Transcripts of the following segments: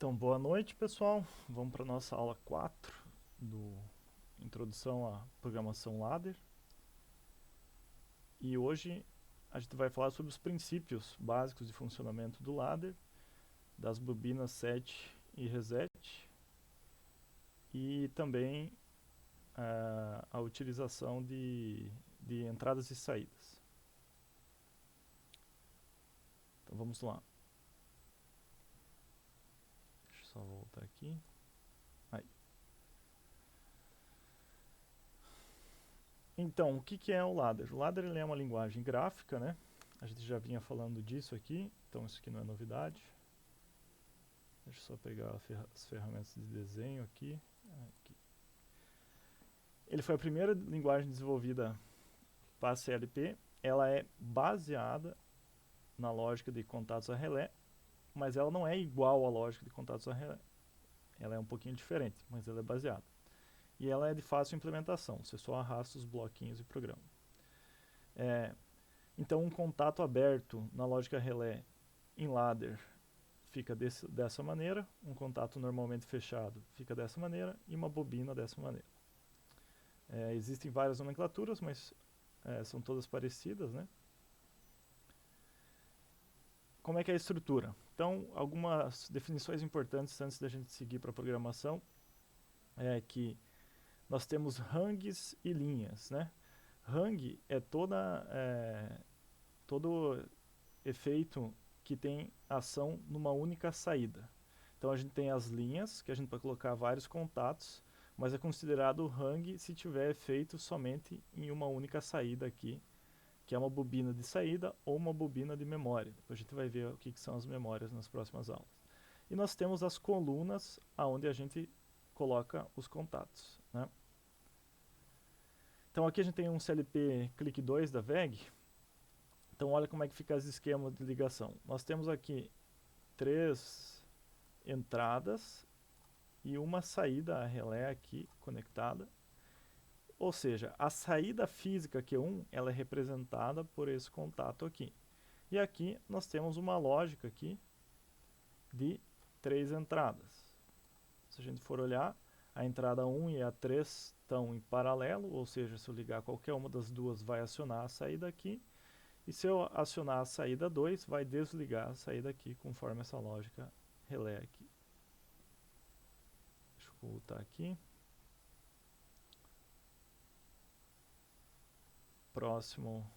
Então, boa noite, pessoal. Vamos para a nossa aula 4 do Introdução à Programação Ladder. E hoje a gente vai falar sobre os princípios básicos de funcionamento do ladder, das bobinas set e reset, e também a utilização de entradas e saídas. Então vamos lá. Deixa eu só voltar aqui. Aí. Então, o que é o ladder? O ladder ele é uma linguagem gráfica, né? A gente já vinha falando disso aqui, então isso aqui não é novidade. Deixa eu só pegar as ferramentas de desenho aqui. Ele foi a primeira linguagem desenvolvida para CLP. Ela é baseada na lógica de contatos a relé, mas ela não é igual à lógica de contatos a relé. Ela é um pouquinho diferente, mas ela é baseada. E ela é de fácil implementação, você só arrasta os bloquinhos e programa. Então, um contato aberto na lógica relé em ladder fica dessa maneira, um contato normalmente fechado fica dessa maneira e uma bobina dessa maneira. Existem várias nomenclaturas, mas são todas parecidas, né? Como é que é a estrutura? Então, algumas definições importantes antes da gente seguir para a programação é que nós temos hangs e linhas, né? Hang é todo efeito que tem ação numa única saída. Então a gente tem as linhas, que a gente pode colocar vários contatos, mas é considerado hang se tiver efeito somente em uma única saída aqui, que é uma bobina de saída ou uma bobina de memória. Depois a gente vai ver o que são as memórias nas próximas aulas. E nós temos as colunas, onde a gente coloca os contatos, né? Então aqui a gente tem um CLP click 2 da VEG. Então olha como é que fica esse esquema de ligação. Nós temos aqui 3 entradas e uma saída a relé aqui conectada. Ou seja, a saída física Q1 ela é representada por esse contato aqui. E aqui nós temos uma lógica aqui de 3 entradas. Se a gente for olhar, a entrada 1 e a 3 estão em paralelo, ou seja, se eu ligar qualquer uma das duas vai acionar a saída aqui. E se eu acionar a saída 2, vai desligar a saída aqui, conforme essa lógica relé aqui. Deixa eu voltar aqui. Próximo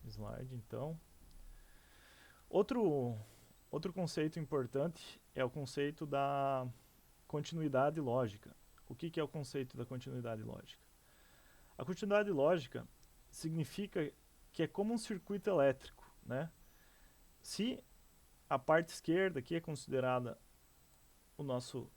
slide, então. Outro conceito importante é o conceito da continuidade lógica. O que é o conceito da continuidade lógica? A continuidade lógica significa que é como um circuito elétrico, né? Se a parte esquerda aqui é considerada o nosso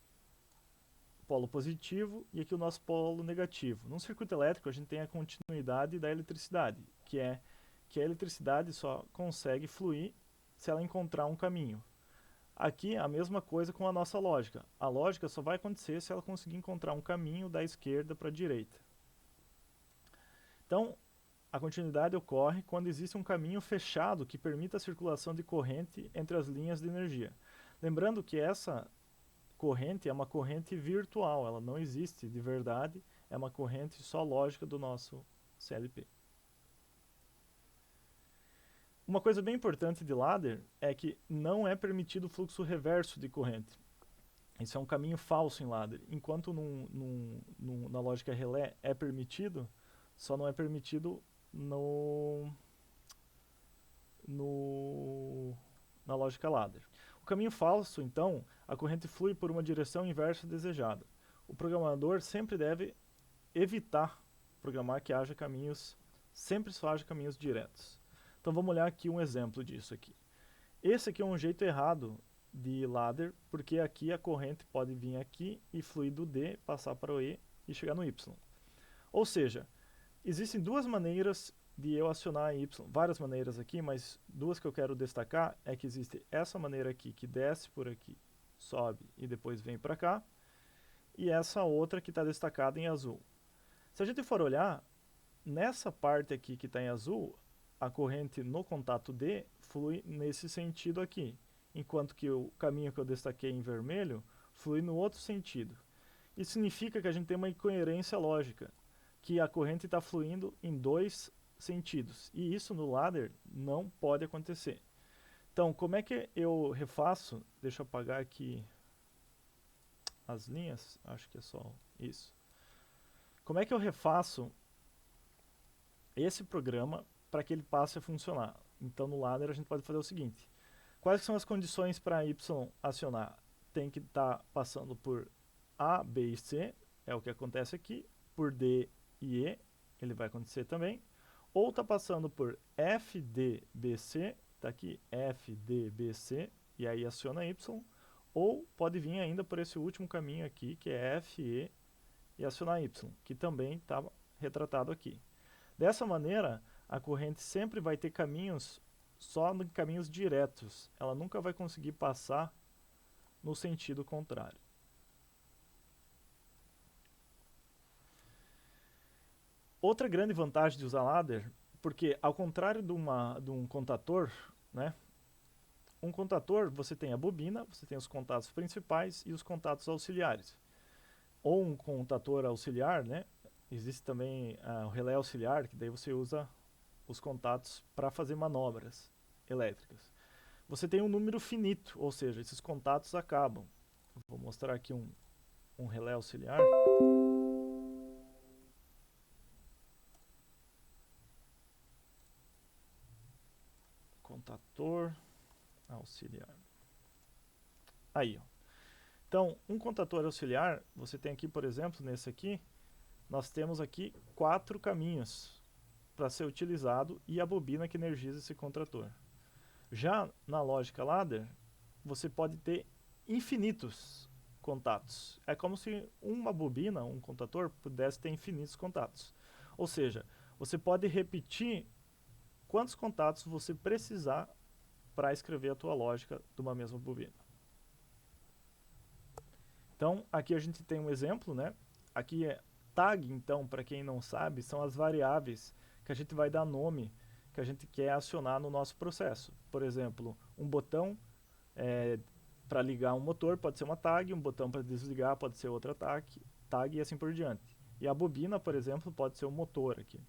polo positivo e aqui o nosso polo negativo. Num circuito elétrico a gente tem a continuidade da eletricidade, que é que a eletricidade só consegue fluir se ela encontrar um caminho. Aqui a mesma coisa com a nossa lógica. A lógica só vai acontecer se ela conseguir encontrar um caminho da esquerda para a direita. Então, a continuidade ocorre quando existe um caminho fechado que permita a circulação de corrente entre as linhas de energia. Lembrando que essa corrente é uma corrente virtual, ela não existe de verdade, é uma corrente só lógica do nosso CLP. Uma coisa bem importante de ladder é que não é permitido o fluxo reverso de corrente. Isso é um caminho falso em ladder. Enquanto na lógica relé é permitido, só não é permitido na lógica ladder. O caminho falso, então, a corrente flui por uma direção inversa desejada. O programador sempre deve evitar programar que haja caminhos, sempre só haja caminhos diretos. Então vamos olhar aqui um exemplo disso aqui. Esse aqui é um jeito errado de ladder, porque aqui a corrente pode vir aqui e fluir do D, passar para o E e chegar no Y. Ou seja, existem duas maneiras de eu acionar Y, várias maneiras aqui, mas duas que eu quero destacar é que existe essa maneira aqui, que desce por aqui, sobe e depois vem para cá, e essa outra que está destacada em azul. Se a gente for olhar, nessa parte aqui que está em azul, a corrente no contato D flui nesse sentido aqui, enquanto que o caminho que eu destaquei em vermelho flui no outro sentido. Isso significa que a gente tem uma incoerência lógica, que a corrente está fluindo em dois sentidos. E isso no ladder não pode acontecer. Então, como é que eu refaço? Deixa eu apagar aqui as linhas, acho que é só isso. Como é que eu refaço esse programa para que ele passe a funcionar? Então, no ladder a gente pode fazer o seguinte. Quais são as condições para y acionar? Tem que estar passando por A, B e C, é o que acontece aqui, por D e E, ele vai acontecer também, ou está passando por F, D, B, C, está aqui F, D, B, C, e aí aciona Y, ou pode vir ainda por esse último caminho aqui, que é F, e acionar Y, que também está retratado aqui. Dessa maneira, a corrente sempre vai ter caminhos só em caminhos diretos, ela nunca vai conseguir passar no sentido contrário. Outra grande vantagem de usar ladder, porque ao contrário de um contator, né, um contator você tem a bobina, você tem os contatos principais e os contatos auxiliares. Ou um contator auxiliar, né, existe também o relé auxiliar, que daí você usa os contatos para fazer manobras elétricas. Você tem um número finito, ou seja, esses contatos acabam. Vou mostrar aqui um relé auxiliar. Contator auxiliar. Aí, ó. Então, um contator auxiliar, você tem aqui, por exemplo, nesse aqui, nós temos aqui 4 caminhos para ser utilizado e a bobina que energiza esse contator. Já na lógica ladder, você pode ter infinitos contatos. É como se uma bobina, um contator, pudesse ter infinitos contatos. Ou seja, você pode repetir quantos contatos você precisar para escrever a tua lógica de uma mesma bobina. Então, aqui a gente tem um exemplo, né? Aqui é tag, então, para quem não sabe, são as variáveis que a gente vai dar nome, que a gente quer acionar no nosso processo. Por exemplo, um botão para ligar um motor pode ser uma tag, um botão para desligar pode ser outra tag e assim por diante. E a bobina, por exemplo, pode ser o motor aqui.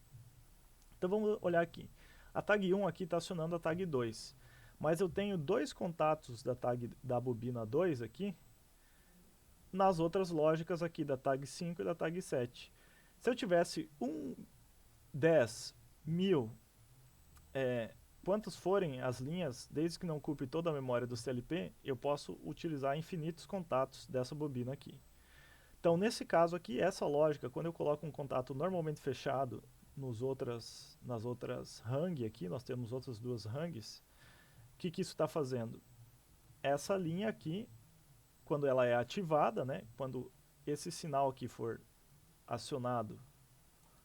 Então vamos olhar aqui. A tag 1 aqui está acionando a tag 2. Mas eu tenho dois contatos da bobina 2 aqui, nas outras lógicas aqui da tag 5 e da tag 7. Se eu tivesse 10, 1000, quantos forem as linhas, desde que não ocupe toda a memória do CLP, eu posso utilizar infinitos contatos dessa bobina aqui. Então, nesse caso aqui, essa lógica, quando eu coloco um contato normalmente fechado nas outras hang aqui, nós temos outras duas hangs, o que isso está fazendo? Essa linha aqui, quando ela é ativada, né, quando esse sinal aqui for acionado,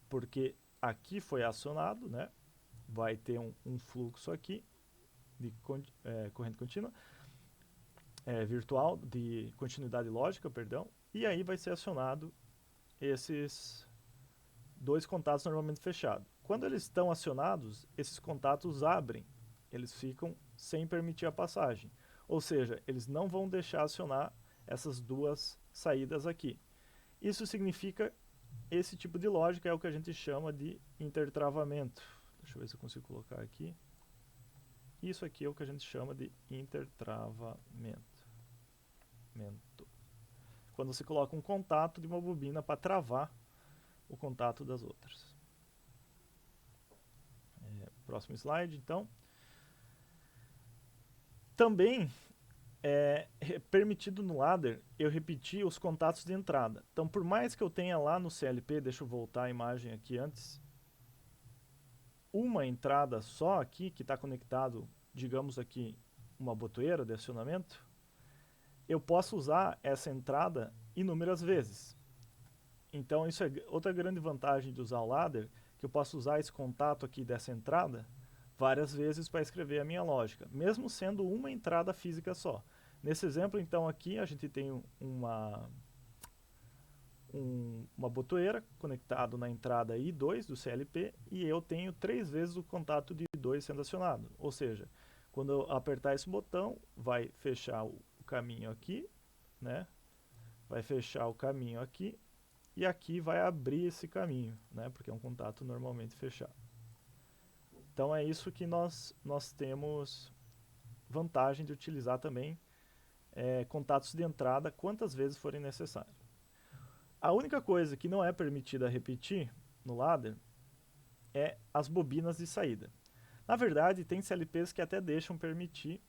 porque aqui foi acionado, né, vai ter um fluxo aqui de corrente contínua, virtual, de continuidade lógica, perdão, e aí vai ser acionado esses dois contatos normalmente fechados. Quando eles estão acionados, esses contatos abrem, eles ficam sem permitir a passagem. Ou seja, eles não vão deixar acionar essas duas saídas aqui. Isso significa, esse tipo de lógica é o que a gente chama de intertravamento. Deixa eu ver se eu consigo colocar aqui. Isso aqui é o que a gente chama de intertravamento. Quando você coloca um contato de uma bobina para travar o contato das outras. Próximo slide, então. Também é permitido no ladder eu repetir os contatos de entrada. Então, por mais que eu tenha lá no CLP, deixa eu voltar a imagem aqui antes, uma entrada só aqui, que está conectado, digamos aqui, uma botoeira de acionamento, eu posso usar essa entrada inúmeras vezes. Então, isso é outra grande vantagem de usar o ladder, que eu posso usar esse contato aqui dessa entrada várias vezes para escrever a minha lógica, mesmo sendo uma entrada física só. Nesse exemplo, então, aqui a gente tem uma botoeira conectado na entrada I2 do CLP e eu tenho 3 vezes o contato de I2 sendo acionado. Ou seja, quando eu apertar esse botão, vai fechar o caminho aqui, né? vai fechar o caminho aqui, e aqui vai abrir esse caminho, né, porque é um contato normalmente fechado. Então é isso que nós temos vantagem de utilizar também contatos de entrada quantas vezes forem necessário. A única coisa que não é permitida repetir no ladder é as bobinas de saída. Na verdade, tem CLPs que até deixam permitir,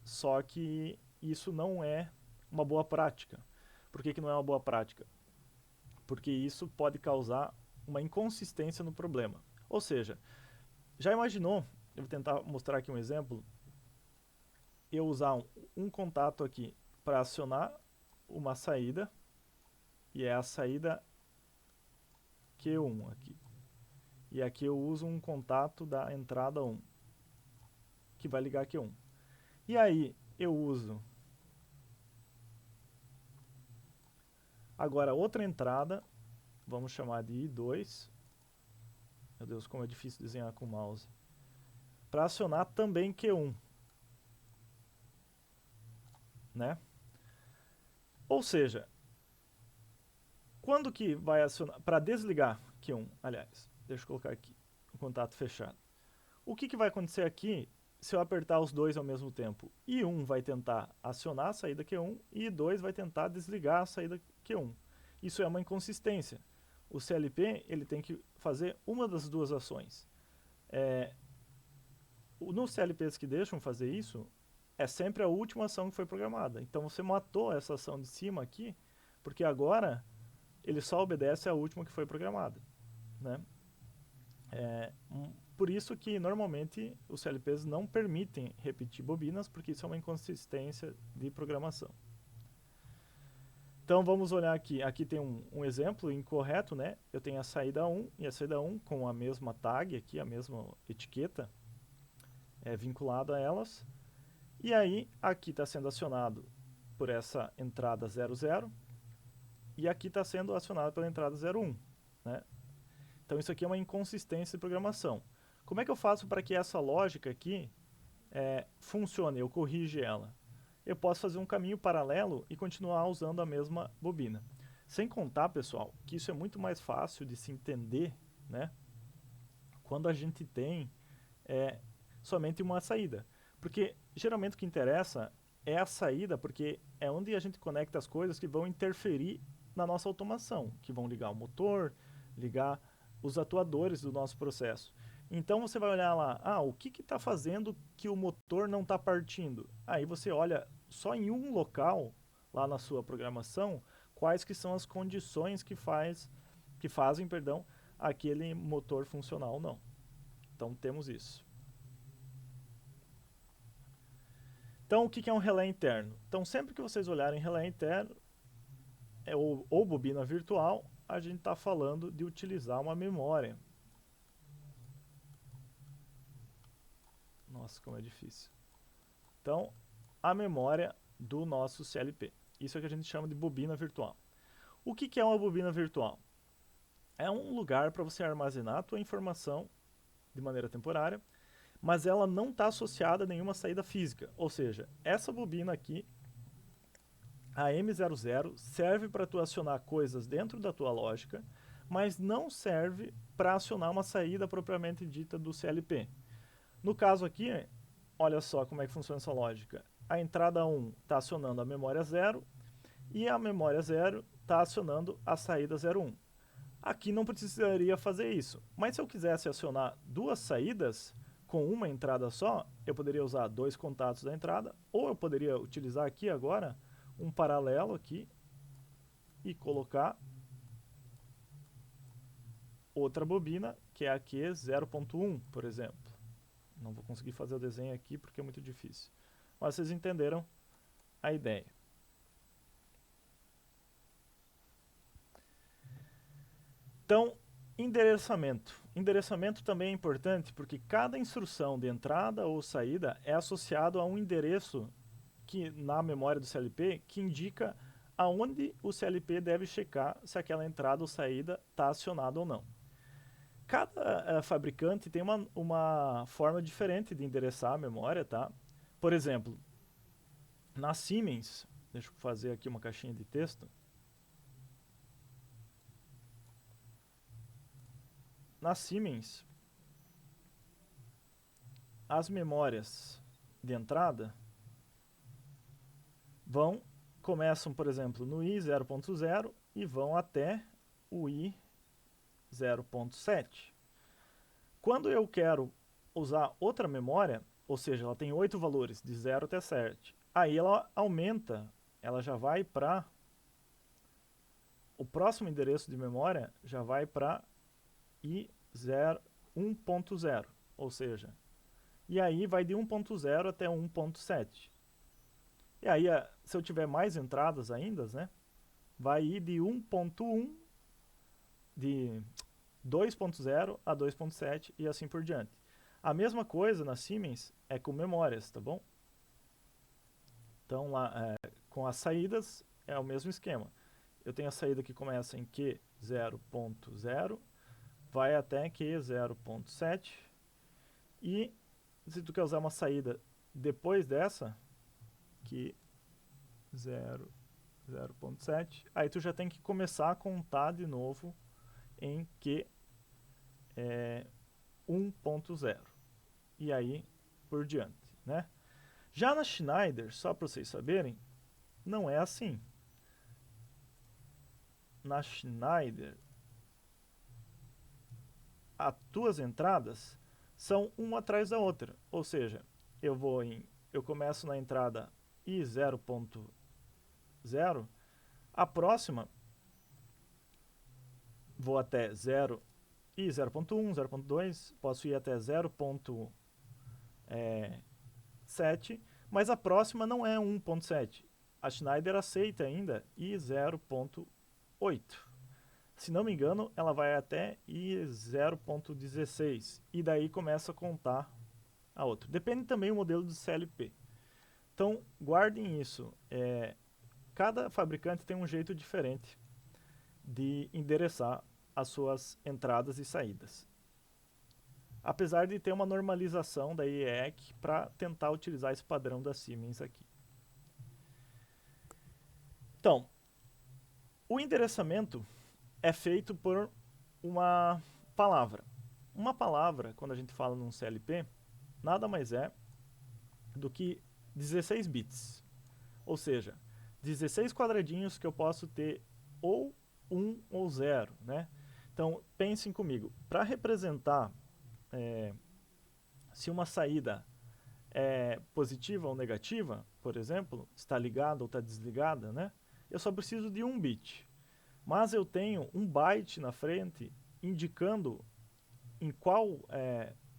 só que isso não é uma boa prática. Por que não é uma boa prática? Porque isso pode causar uma inconsistência no problema. Ou seja, já imaginou, eu vou tentar mostrar aqui um exemplo, eu usar um contato aqui para acionar uma saída, e é a saída Q1 aqui. E aqui eu uso um contato da entrada 1, que vai ligar Q1. E aí eu uso agora outra entrada, vamos chamar de I2. Meu Deus, como é difícil desenhar com o mouse. Para acionar também Q1. Né? Ou seja, quando que vai acionar? Para desligar Q1, aliás, deixa eu colocar aqui, o contato fechado. O que vai acontecer aqui se eu apertar os dois ao mesmo tempo? I1 vai tentar acionar a saída Q1 e I2 vai tentar desligar a saída Q1. Isso é uma inconsistência. O CLP ele tem que fazer uma das duas ações. Nos CLPs que deixam fazer isso, é sempre a última ação que foi programada. Então você matou essa ação de cima aqui, porque agora ele só obedece à última que foi programada. Né? Por isso que normalmente os CLPs não permitem repetir bobinas, porque isso é uma inconsistência de programação. Então vamos olhar aqui, aqui tem um exemplo incorreto, né? Eu tenho a saída 1 e a saída 1 com a mesma tag aqui, a mesma etiqueta vinculada a elas. E aí aqui está sendo acionado por essa entrada 00 e aqui está sendo acionado pela entrada 01, né? Então isso aqui é uma inconsistência de programação. Como é que eu faço para que essa lógica aqui funcione, eu corrige ela? Eu posso fazer um caminho paralelo e continuar usando a mesma bobina. Sem contar, pessoal, que isso é muito mais fácil de se entender, né, quando a gente tem somente uma saída. Porque geralmente o que interessa é a saída, porque é onde a gente conecta as coisas que vão interferir na nossa automação, que vão ligar o motor, ligar os atuadores do nosso processo. Então você vai olhar lá, o que está fazendo que o motor não está partindo? Aí você olha só em um local, lá na sua programação, quais que são as condições que fazem aquele motor funcionar ou não. Então temos isso. Então o que é um relé interno? Então sempre que vocês olharem relé interno, ou bobina virtual, a gente está falando de utilizar uma memória. Nossa, como é difícil. Então, a memória do nosso CLP. Isso é o que a gente chama de bobina virtual. O que é uma bobina virtual? É um lugar para você armazenar a tua informação de maneira temporária, mas ela não está associada a nenhuma saída física. Ou seja, essa bobina aqui, a M00, serve para tu acionar coisas dentro da tua lógica, mas não serve para acionar uma saída propriamente dita do CLP. No caso aqui, olha só como é que funciona essa lógica. A entrada 1 está acionando a memória 0 e a memória 0 está acionando a saída 01. Aqui não precisaria fazer isso, mas se eu quisesse acionar duas saídas com uma entrada só, eu poderia usar dois contatos da entrada, ou eu poderia utilizar aqui agora um paralelo aqui e colocar outra bobina, que é a Q 0.1, por exemplo. Não vou conseguir fazer o desenho aqui porque é muito difícil. Mas vocês entenderam a ideia. Então, endereçamento. Endereçamento também é importante porque cada instrução de entrada ou saída é associado a um endereço na memória do CLP que indica aonde o CLP deve checar se aquela entrada ou saída está acionada ou não. Cada fabricante tem uma forma diferente de endereçar a memória, tá? Por exemplo, na Siemens, deixa eu fazer aqui uma caixinha de texto. na Siemens, as memórias de entrada começam, por exemplo, no i 0.0 e vão até o i 0.7. Quando eu quero usar outra memória, ou seja, ela tem 8 valores, de 0 até 7, aí ela aumenta, ela já vai para... O próximo endereço de memória já vai para i 1.0, ou seja, e aí vai de 1.0 até 1.7. E aí, se eu tiver mais entradas ainda, né, vai ir de 1.1, de 2.0 a 2.7 e assim por diante. A mesma coisa na Siemens é com memórias, tá bom? Então, lá, com as saídas é o mesmo esquema. Eu tenho a saída que começa em Q 0.0, vai até Q 0.7, e se tu quer usar uma saída depois dessa, que 0.7, aí tu já tem que começar a contar de novo em Q 1.0 e aí por diante, né? Já na Schneider, só para vocês saberem, não é assim. Na Schneider, as tuas entradas são uma atrás da outra, ou seja, eu começo na entrada i 0.0, a próxima vou até 0 e 0.1, 0.2, posso ir até 0.7, mas a próxima não é 1.7. A Schneider aceita ainda i 0.8. Se não me engano, ela vai até i 0.16 e daí começa a contar a outra. Depende também do modelo do CLP. Então, guardem isso. Cada fabricante tem um jeito diferente de endereçar as suas entradas e saídas. Apesar de ter uma normalização da IEC para tentar utilizar esse padrão da Siemens aqui. Então, o endereçamento é feito por uma palavra. Uma palavra, quando a gente fala num CLP, nada mais é do que 16 bits. Ou seja, 16 quadradinhos que eu posso ter ou 1 ou 0, né? Então, pensem comigo. Para representar se uma saída é positiva ou negativa, por exemplo, está ligada ou está desligada, né? Eu só preciso de 1 bit. Mas eu tenho 1 byte na frente indicando em qual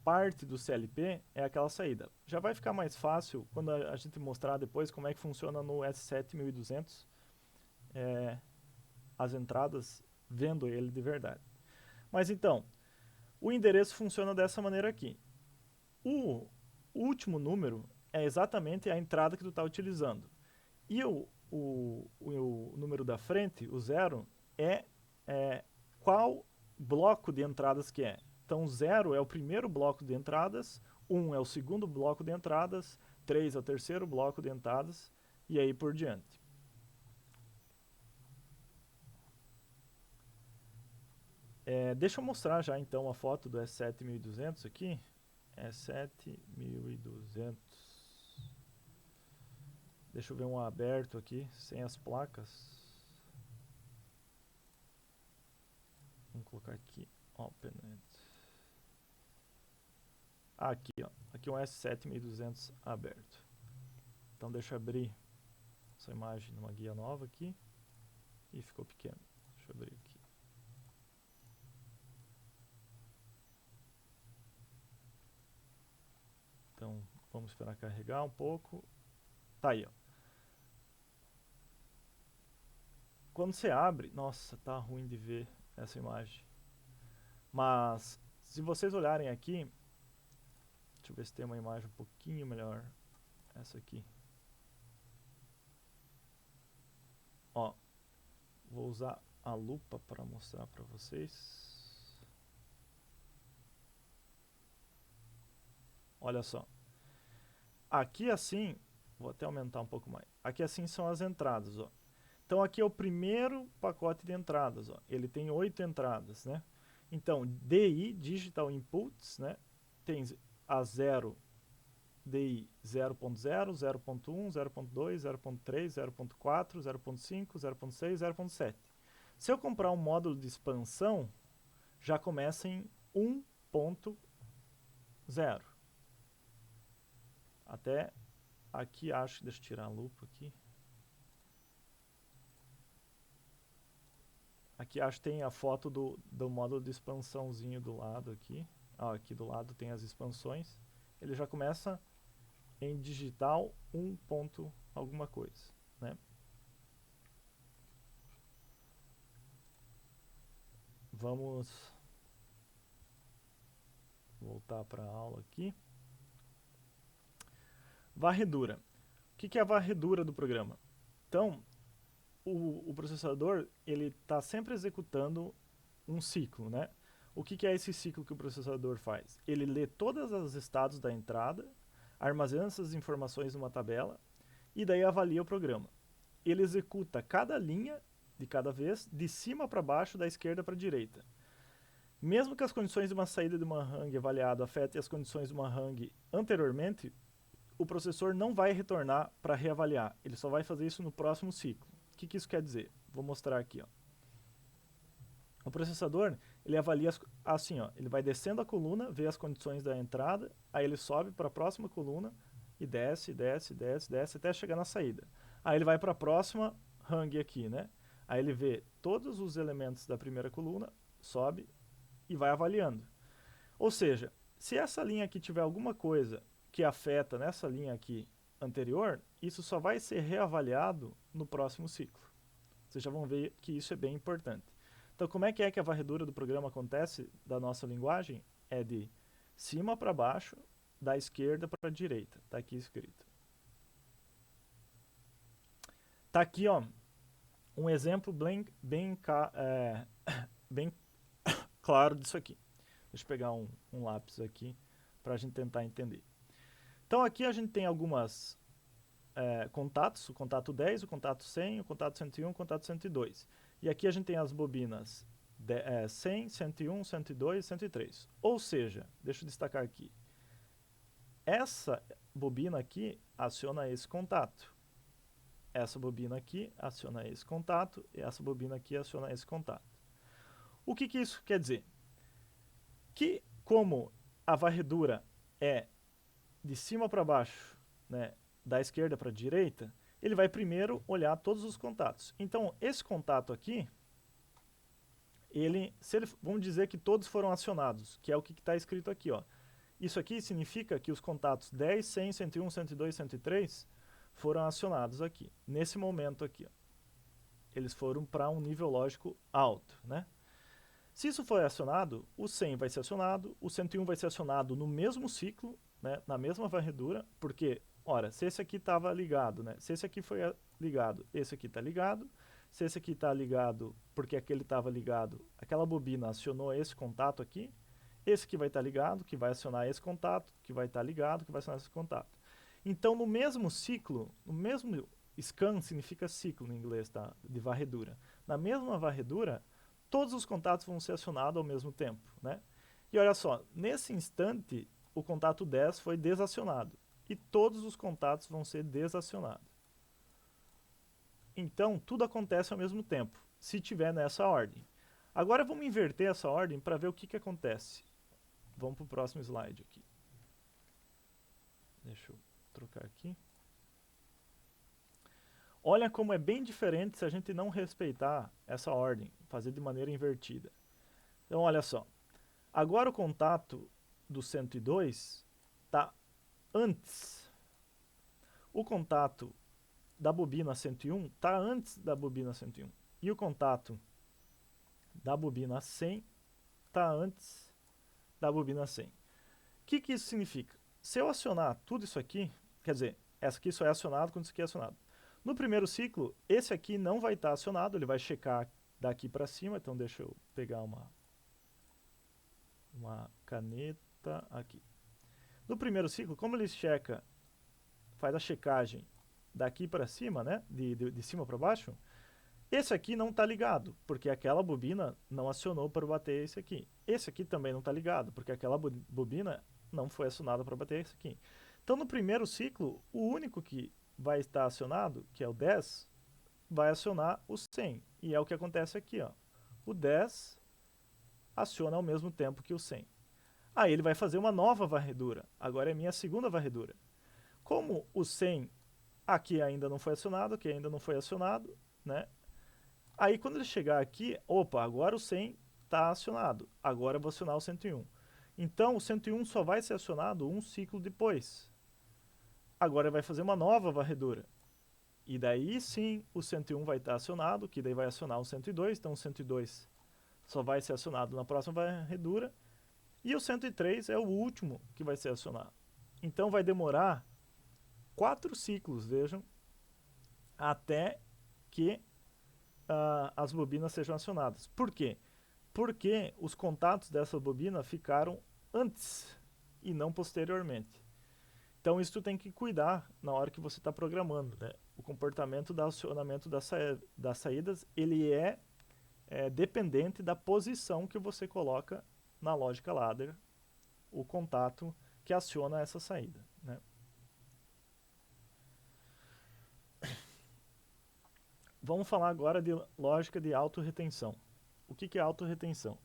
parte do CLP é aquela saída. Já vai ficar mais fácil quando a gente mostrar depois como é que funciona no S7200 as entradas, vendo ele de verdade. Mas então, o endereço funciona dessa maneira aqui. O último número é exatamente a entrada que tu está utilizando. E o número da frente, o 0, é qual bloco de entradas que é. Então, 0 é o primeiro bloco de entradas, 1 é o segundo bloco de entradas, 3 é o terceiro bloco de entradas, e aí por diante. Deixa eu mostrar já então a foto do S7200 aqui. S7200. Deixa eu ver um aberto aqui, sem as placas. Vamos colocar aqui, Open It. Aqui, ó. Aqui um S7200 aberto. Então deixa eu abrir essa imagem numa guia nova aqui. E ficou pequeno. Deixa eu abrir aqui. Então vamos esperar carregar um pouco. Tá aí, ó. Quando você abre, nossa, tá ruim de ver essa imagem. Mas se vocês olharem aqui, deixa eu ver se tem uma imagem um pouquinho melhor. Essa aqui. Ó, vou usar a lupa para mostrar para vocês. Olha só. Aqui assim, vou até aumentar um pouco mais. Aqui assim são as entradas, ó. Então aqui é o primeiro pacote de entradas, ó. Ele tem 8 entradas, né? Então, DI, Digital Inputs, né, tem a 0, DI 0.0, 0.1, 0.2, 0.3, 0.4, 0.5, 0.6, 0.7. Se eu comprar um módulo de expansão, já começa em 1.0. Até aqui, acho, deixa eu tirar a lupa aqui. Aqui acho que tem a foto do módulo de expansãozinho do lado aqui. Aqui do lado tem as expansões. Ele já começa em digital 1 ponto alguma coisa, né? Vamos voltar para a aula aqui. Varredura. O que é a varredura do programa? Então, o processador ele está sempre executando um ciclo, né? O que é esse ciclo que o processador faz? Ele lê todos os estados da entrada, armazena essas informações numa tabela e daí avalia o programa. Ele executa cada linha de cada vez, de cima para baixo, da esquerda para a direita. Mesmo que as condições de uma saída de uma hang avaliado afetem as condições de uma hang anteriormente, o processor não vai retornar para reavaliar. Ele só vai fazer isso no próximo ciclo. O que isso quer dizer? Vou mostrar aqui. Ó. O processador, ele avalia assim, ó, ele vai descendo a coluna, vê as condições da entrada, aí ele sobe para a próxima coluna e desce, desce, desce, desce, até chegar na saída. Aí ele vai para a próxima hang aqui, né? Aí ele vê todos os elementos da primeira coluna, sobe e vai avaliando. Ou seja, se essa linha aqui tiver alguma coisa que afeta nessa linha aqui anterior, isso só vai ser reavaliado no próximo ciclo. Vocês já vão ver que isso é bem importante. Então, como é que a varredura do programa acontece da nossa linguagem? É de cima para baixo, da esquerda para a direita. Está aqui escrito. Está aqui, ó, um exemplo bem claro disso aqui. Deixa eu pegar um lápis aqui para a gente tentar entender. Então, aqui a gente tem algumas contatos, o contato 10, o contato 100, o contato 101, o contato 102. E aqui a gente tem as bobinas 100, 101, 102 e 103. Ou seja, deixa eu destacar aqui, essa bobina aqui aciona esse contato. Essa bobina aqui aciona esse contato e essa bobina aqui aciona esse contato. O que isso quer dizer? Que como a varredura é de cima para baixo, né, da esquerda para a direita, ele vai primeiro olhar todos os contatos. Então, esse contato aqui, vamos dizer que todos foram acionados, que é o que está escrito aqui. Ó. Isso aqui significa que os contatos 10, 100, 101, 102, 103 foram acionados aqui, nesse momento aqui. Ó. Eles foram para um nível lógico alto, né? Se isso for acionado, o 100 vai ser acionado, o 101 vai ser acionado no mesmo ciclo, né, na mesma varredura, porque, ora, se esse aqui estava ligado, né, se esse aqui foi ligado, esse aqui está ligado, se esse aqui está ligado porque aquele estava ligado, aquela bobina acionou esse contato aqui, esse aqui vai estar ligado, que vai acionar esse contato, que vai estar ligado, que vai acionar esse contato. Então, no mesmo ciclo, no mesmo scan significa ciclo em inglês, tá, de varredura. Na mesma varredura, todos os contatos vão ser acionados ao mesmo tempo, né? E olha só, nesse instante, o contato 10 foi desacionado. E todos os contatos vão ser desacionados. Então, tudo acontece ao mesmo tempo, se tiver nessa ordem. Agora vamos inverter essa ordem para ver o que acontece. Vamos para o próximo slide aqui. Deixa eu trocar aqui. Olha como é bem diferente se a gente não respeitar essa ordem, fazer de maneira invertida. Então, olha só. Agora o contato do 102 está antes. O contato da bobina 101 está antes da bobina 101. E o contato da bobina 100 está antes da bobina 100. O que isso significa? Se eu acionar tudo isso aqui, quer dizer, essa aqui só é acionado quando isso aqui é acionado. No primeiro ciclo, esse aqui não vai estar acionado, ele vai checar daqui para cima, então deixa eu pegar uma caneta aqui. No primeiro ciclo, como ele faz a checagem daqui para cima, né, de cima para baixo, Esse aqui não está ligado, porque aquela bobina não acionou para bater esse aqui. Esse aqui também não está ligado, porque aquela bobina não foi acionada para bater esse aqui. Então, no primeiro ciclo, o único que vai estar acionado, que é o 10, vai acionar o 100. E é o que acontece aqui, ó. O 10 aciona ao mesmo tempo que o 100. Aí ele vai fazer uma nova varredura. Agora é minha segunda varredura. Como o 100 aqui ainda não foi acionado, aqui ainda não foi acionado, né? Aí quando ele chegar aqui, opa, agora o 100 está acionado. Agora eu vou acionar o 101. Então o 101 só vai ser acionado um ciclo depois. Agora ele vai fazer uma nova varredura. E daí sim o 101 vai estar acionado, que daí vai acionar o 102. Então o 102 só vai ser acionado na próxima varredura. E o 103 é o último que vai ser acionado. Então vai demorar 4 ciclos, vejam, até que as bobinas sejam acionadas. Por quê? Porque os contatos dessa bobina ficaram antes e não posteriormente. Então isso tu tem que cuidar na hora que você está programando, né? O comportamento do acionamento das saídas, ele é dependente da posição que você coloca na lógica ladder, o contato que aciona essa saída, né? Vamos falar agora de lógica de autorretenção. O que é autorretenção?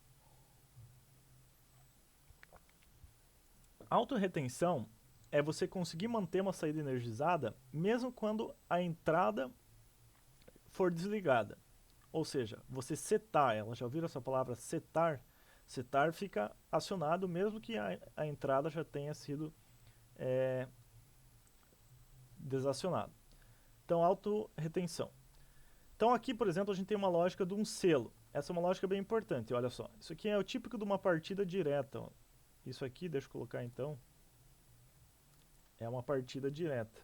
Autorretenção é você conseguir manter uma saída energizada mesmo quando a entrada for desligada. Ou seja, você setar ela. Já ouviram essa palavra setar? Setar fica acionado mesmo que a entrada já tenha sido desacionada. Então, autorretenção. Então aqui, por exemplo, a gente tem uma lógica de um selo. Essa é uma lógica bem importante, olha só. Isso aqui é o típico de uma partida direta. Ó. Isso aqui, deixa eu colocar então, é uma partida direta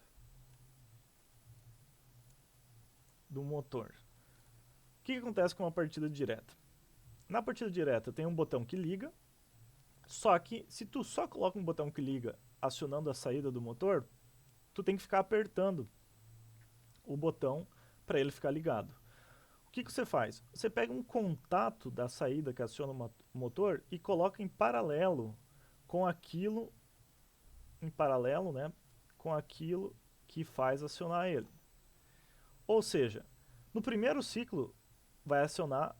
do motor. O que acontece com uma partida direta? Na partida direta tem um botão que liga, só que se tu só coloca um botão que liga acionando a saída do motor, tu tem que ficar apertando o botão para ele ficar ligado. O que você faz? Você pega um contato da saída que aciona o motor e coloca em paralelo com aquilo, né, com aquilo que faz acionar ele. Ou seja, no primeiro ciclo vai acionar,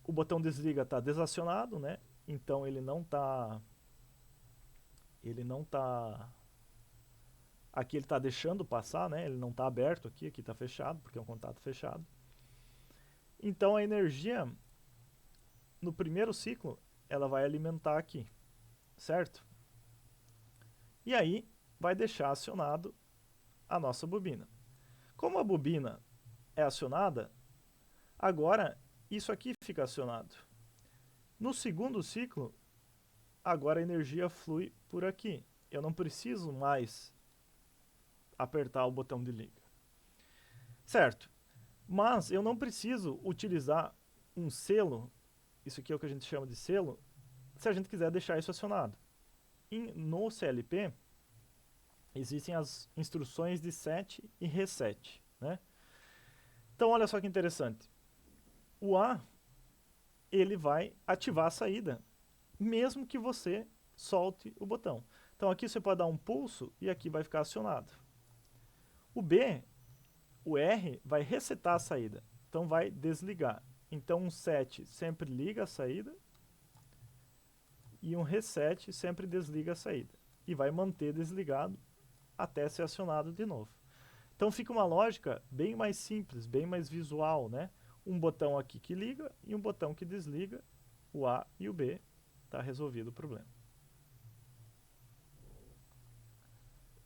o botão desliga está desacionado, né? Então ele não está aqui ele está deixando passar, né? Ele não está aberto aqui está fechado, porque é um contato fechado. Então a energia no primeiro ciclo ela vai alimentar aqui, certo? E aí vai deixar acionado a nossa bobina. Como a bobina é acionada, agora isso aqui fica acionado. No segundo ciclo, agora a energia flui por aqui. Eu não preciso mais apertar o botão de liga. Certo, mas eu não preciso utilizar um selo, isso aqui é o que a gente chama de selo, se a gente quiser deixar isso acionado. No CLP, existem as instruções de set e reset, né? Então olha só que interessante. O A, ele vai ativar a saída, mesmo que você solte o botão. Então aqui você pode dar um pulso e aqui vai ficar acionado. O B, o R, vai resetar a saída, então vai desligar. Então um set sempre liga a saída e um reset sempre desliga a saída. E vai manter desligado até ser acionado de novo. Então fica uma lógica bem mais simples, bem mais visual, né? Um botão aqui que liga e um botão que desliga, o A e o B, está resolvido o problema.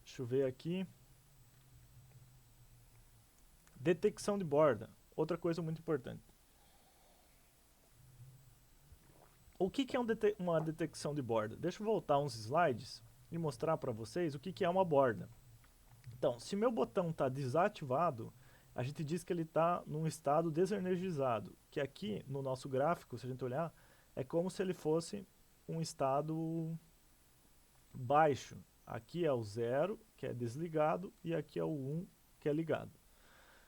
Deixa eu ver aqui. Detecção de borda, outra coisa muito importante. O que é uma detecção de borda? Deixa eu voltar uns slides e mostrar para vocês o que é uma borda. Então, se meu botão está desativado, a gente diz que ele está num estado desenergizado, que aqui no nosso gráfico, se a gente olhar, é como se ele fosse um estado baixo. Aqui é o 0, que é desligado, e aqui é o 1, que é ligado.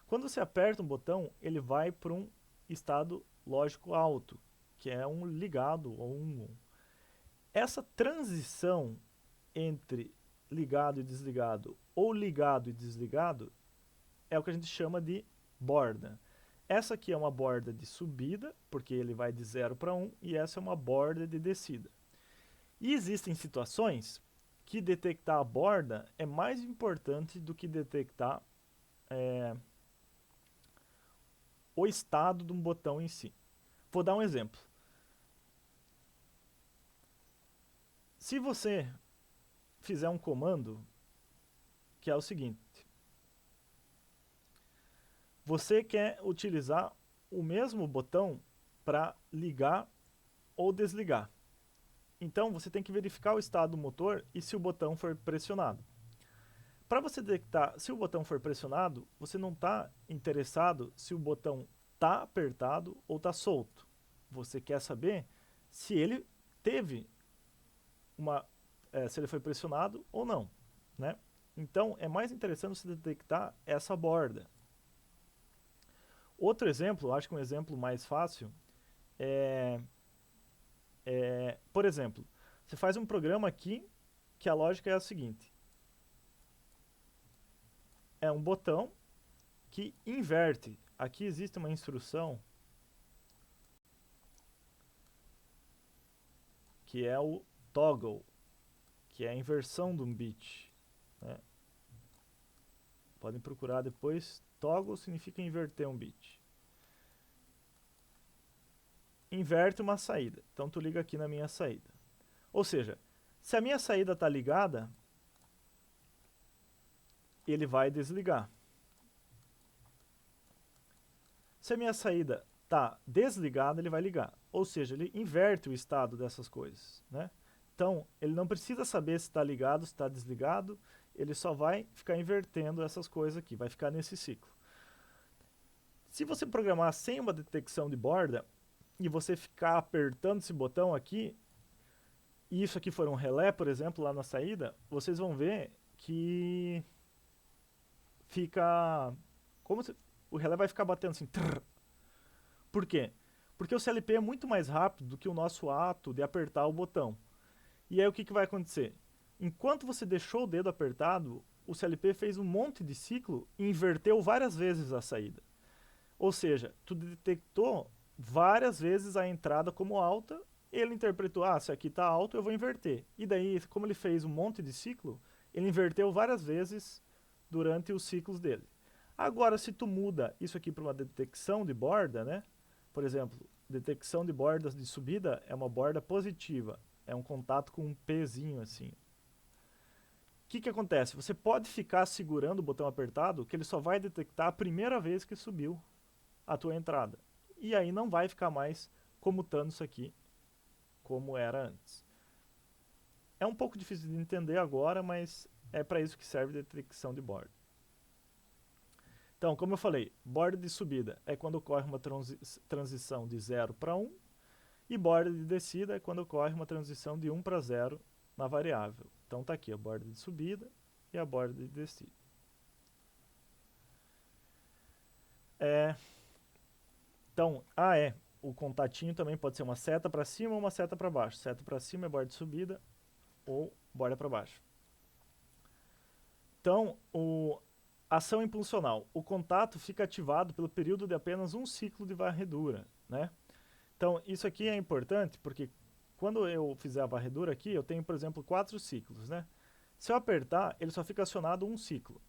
Quando você aperta um botão, ele vai para um estado lógico alto, que é um ligado ou um on. Essa transição entre ligado e desligado ou ligado e desligado é o que a gente chama de borda. Essa aqui é uma borda de subida, porque ele vai de 0 para 1, e essa é uma borda de descida. E existem situações que detectar a borda é mais importante do que detectar o estado de um botão em si. Vou dar um exemplo. Se você fizer um comando que é o seguinte: você quer utilizar o mesmo botão para ligar ou desligar. Então você tem que verificar o estado do motor e se o botão for pressionado. Para você detectar se o botão for pressionado, você não está interessado se o botão está apertado ou está solto. Você quer saber se ele teve se ele foi pressionado ou não, né? Então é mais interessante você detectar essa borda. Outro exemplo, acho que um exemplo mais fácil por exemplo, você faz um programa aqui que a lógica é a seguinte: é um botão que inverte. Aqui existe uma instrução que é o toggle, que é a inversão de um bit, né? Podem procurar depois. Toggle significa inverter um bit. Inverte uma saída. Então tu liga aqui na minha saída. Ou seja, se a minha saída está ligada, ele vai desligar. Se a minha saída está desligada, ele vai ligar. Ou seja, ele inverte o estado dessas coisas, né? Então, ele não precisa saber se está ligado, se está desligado, ele só vai ficar invertendo essas coisas aqui, vai ficar nesse ciclo. Se você programar sem uma detecção de borda, e você ficar apertando esse botão aqui, e isso aqui for um relé, por exemplo, lá na saída, vocês vão ver que fica... como se, o relé vai ficar batendo assim. Trrr. Por quê? Porque o CLP é muito mais rápido do que o nosso ato de apertar o botão. E aí o que, que vai acontecer? Enquanto você deixou o dedo apertado, o CLP fez um monte de ciclo e inverteu várias vezes a saída. Ou seja, tu detectou várias vezes a entrada como alta, ele interpretou, se aqui está alto, eu vou inverter. E daí, como ele fez um monte de ciclo, ele inverteu várias vezes durante os ciclos dele. Agora, se tu muda isso aqui para uma detecção de borda, né? Por exemplo, detecção de bordas de subida é uma borda positiva, é um contato com um Pzinho assim. O que, que acontece? Você pode ficar segurando o botão apertado, que ele só vai detectar a primeira vez que subiu a tua entrada. E aí não vai ficar mais comutando isso aqui como era antes. É um pouco difícil de entender agora, mas é para isso que serve a detecção de borda. Então, como eu falei, borda de subida é quando ocorre uma transição de 0 para 1, e borda de descida é quando ocorre uma transição de 1 para 0 na variável. Então está aqui a borda de subida e a borda de descida. Então, o contatinho também pode ser uma seta para cima ou uma seta para baixo. Seta para cima é borda de subida ou borda para baixo. Então, ação impulsional. O contato fica ativado pelo período de apenas um ciclo de varredura, né? Então, isso aqui é importante porque quando eu fizer a varredura aqui, eu tenho, por exemplo, 4 ciclos, né? Se eu apertar, ele só fica acionado um ciclo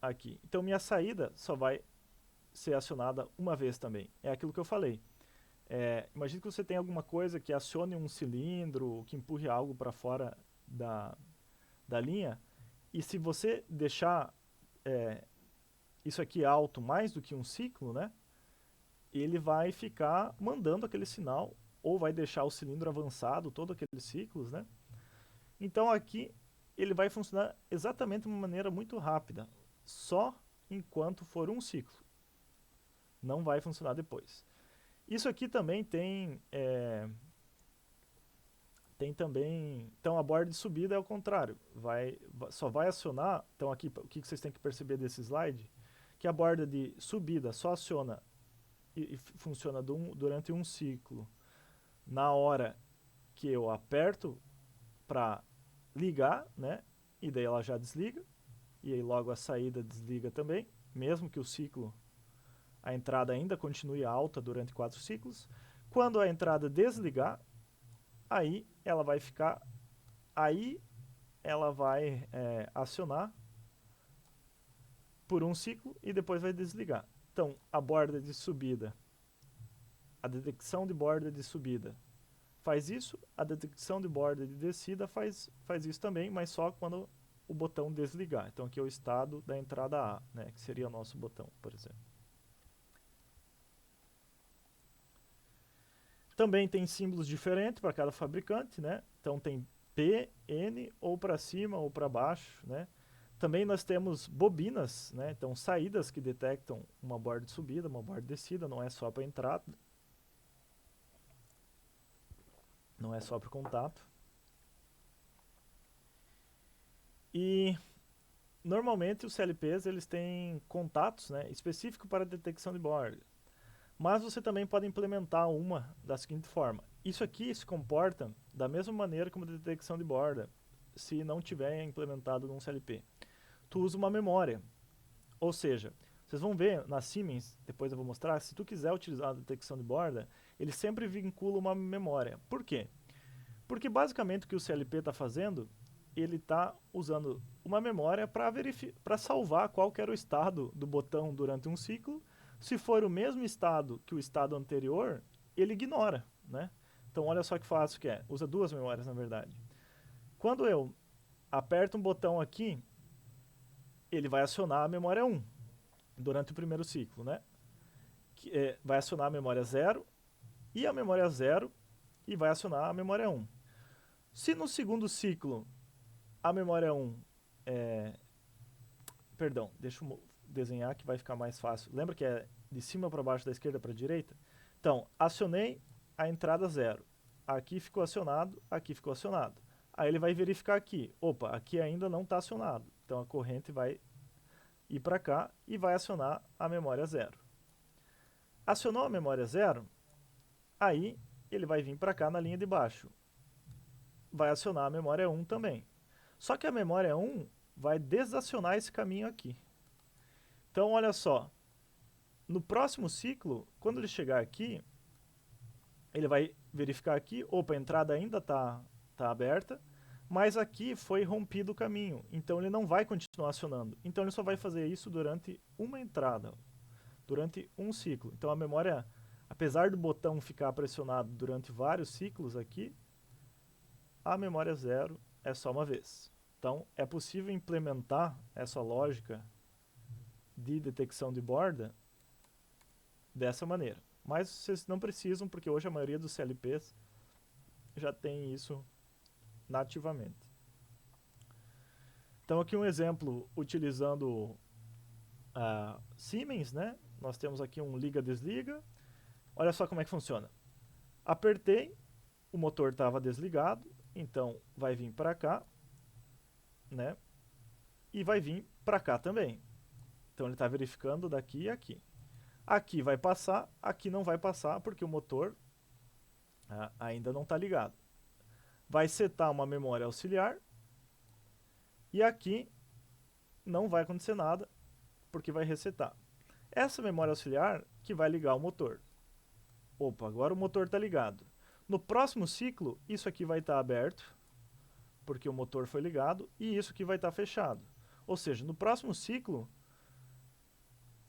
aqui. Então, minha saída só vai ser acionada uma vez também. É aquilo que eu falei. Imagine que você tem alguma coisa que acione um cilindro, que empurre algo para fora da linha, e se você deixar isso aqui alto mais do que um ciclo, né, ele vai ficar mandando aquele sinal, ou vai deixar o cilindro avançado, todos aqueles ciclos, né? Então aqui ele vai funcionar exatamente de uma maneira muito rápida, só enquanto for um ciclo. Não vai funcionar depois. Isso aqui também tem também, então a borda de subida é o contrário, só vai acionar, então aqui o que vocês têm que perceber desse slide, que a borda de subida só aciona e funciona durante um ciclo na hora que eu aperto para ligar, né? E daí ela já desliga, e aí logo a saída desliga também, mesmo que o ciclo, a entrada ainda continue alta durante 4 ciclos. Quando a entrada desligar, aí ela vai ficar, aí ela vai acionar por um ciclo e depois vai desligar. Então, a borda de subida, a detecção de borda de subida faz isso, a detecção de borda de descida faz isso também, mas só quando o botão desligar. Então aqui é o estado da entrada A, né, que seria o nosso botão, por exemplo. Também tem símbolos diferentes para cada fabricante, né? Então tem P, N, ou para cima ou para baixo, né? Também nós temos bobinas, né? Então saídas que detectam uma borda de subida, uma borda de descida, não é só para entrada. Não é só para o contato. E normalmente os CLPs eles têm contatos, né, específicos para detecção de borda. Mas você também pode implementar uma da seguinte forma. Isso aqui se comporta da mesma maneira como a detecção de borda, se não tiver implementado num CLP. Tu usa uma memória. Ou seja, vocês vão ver na Siemens, depois eu vou mostrar, se tu quiser utilizar a detecção de borda, ele sempre vincula uma memória. Por quê? Porque basicamente o que o CLP está fazendo, ele está usando uma memória para salvar qual que era o estado do botão durante um ciclo. Se for o mesmo estado que o estado anterior, ele ignora, né? Então olha só que fácil que é. Usa duas memórias, na verdade. Quando eu aperto um botão aqui, ele vai acionar a memória 1 durante o primeiro ciclo, né? Vai acionar a memória 0 e a memória 0 e vai acionar a memória 1. Se no segundo ciclo a memória 1 perdão, deixa eu desenhar que vai ficar mais fácil. Lembra que é de cima para baixo, da esquerda para a direita? Então, acionei a entrada 0. Aqui ficou acionado, aqui ficou acionado. Aí ele vai verificar aqui. Opa, aqui ainda não está acionado. Então a corrente vai ir para cá e vai acionar a memória 0. Acionou a memória 0, aí ele vai vir para cá na linha de baixo. Vai acionar a memória 1 também. Só que a memória 1 vai desacionar esse caminho aqui. Então, olha só. No próximo ciclo, quando ele chegar aqui, ele vai verificar aqui, opa, a entrada ainda está aberta, mas aqui foi rompido o caminho, então ele não vai continuar acionando. Então ele só vai fazer isso durante uma entrada, durante um ciclo. Então a memória, apesar do botão ficar pressionado durante vários ciclos aqui, a memória 0 é só uma vez. Então é possível implementar essa lógica de detecção de borda dessa maneira. Mas vocês não precisam, porque hoje a maioria dos CLPs já tem isso nativamente. Então aqui um exemplo utilizando a Siemens, né? Nós temos aqui um liga-desliga. Olha só como é que funciona. Apertei, o motor estava desligado, então vai vir para cá, né? E vai vir para cá também. Então ele está verificando daqui e aqui. Aqui vai passar, aqui não vai passar porque o motor ainda não está ligado. Vai setar uma memória auxiliar e aqui não vai acontecer nada porque vai resetar. Essa memória auxiliar que vai ligar o motor. Opa, agora o motor está ligado. No próximo ciclo, isso aqui vai estar aberto porque o motor foi ligado e isso aqui vai estar fechado. Ou seja, no próximo ciclo,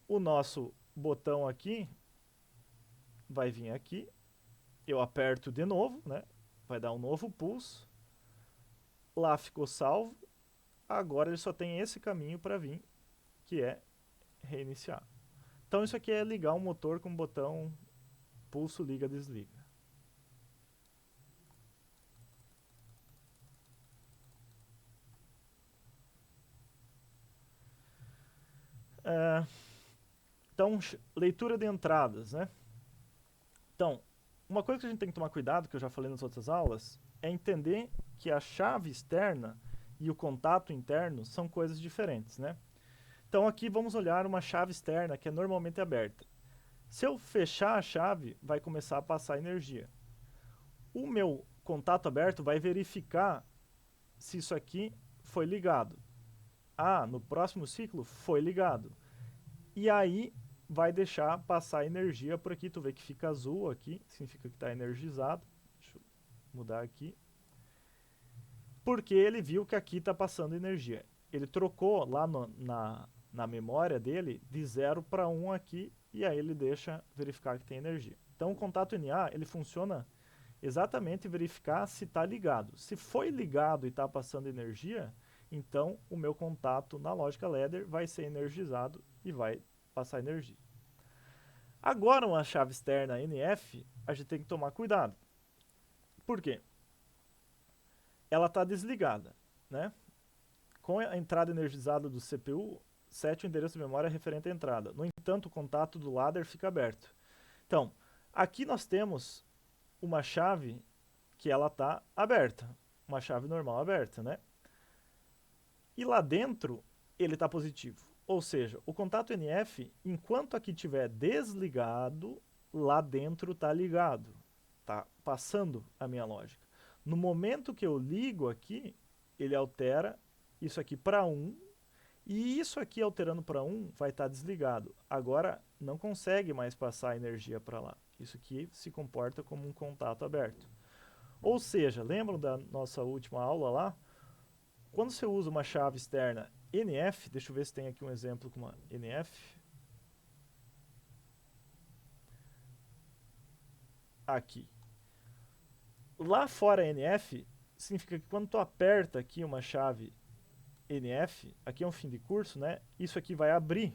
o nosso botão aqui vai vir aqui, eu aperto de novo, né? Vai dar um novo pulso, lá ficou salvo, agora ele só tem esse caminho para vir, que é reiniciar. Então isso aqui é ligar um motor com o botão pulso liga-desliga. Então, leitura de entradas, né? Então, uma coisa que a gente tem que tomar cuidado, que eu já falei nas outras aulas, é entender que a chave externa e o contato interno são coisas diferentes, né? Então aqui vamos olhar uma chave externa que é normalmente aberta. Se eu fechar a chave, vai começar a passar energia. O meu contato aberto vai verificar se isso aqui foi ligado. Ah, no próximo ciclo foi ligado. E aí vai deixar passar energia por aqui. Tu vê que fica azul aqui, significa que está energizado. Deixa eu mudar aqui. Porque ele viu que aqui está passando energia. Ele trocou lá na memória dele de 0 para 1 aqui, e aí ele deixa verificar que tem energia. Então o contato NA ele funciona exatamente verificar se está ligado. Se foi ligado e está passando energia, então o meu contato na lógica ladder vai ser energizado e vai passar energia. Agora uma chave externa NF, a gente tem que tomar cuidado. Por quê? Ela está desligada, né? Com a entrada energizada do CPU, sete o endereço de memória referente à entrada. No entanto, o contato do ladder fica aberto. Então, aqui nós temos uma chave que ela está aberta, uma chave normal aberta, né? E lá dentro ele está positivo. Ou seja, o contato NF, enquanto aqui estiver desligado, lá dentro está ligado. Está passando a minha lógica. No momento que eu ligo aqui, ele altera isso aqui para 1, e isso aqui alterando para 1 vai estar desligado. Agora não consegue mais passar energia para lá. Isso aqui se comporta como um contato aberto. Ou seja, lembram da nossa última aula lá? Quando você usa uma chave externa NF, deixa eu ver se tem aqui um exemplo com uma NF. Aqui. Lá fora NF, significa que quando tu aperta aqui uma chave NF, aqui é um fim de curso, né? Isso aqui vai abrir.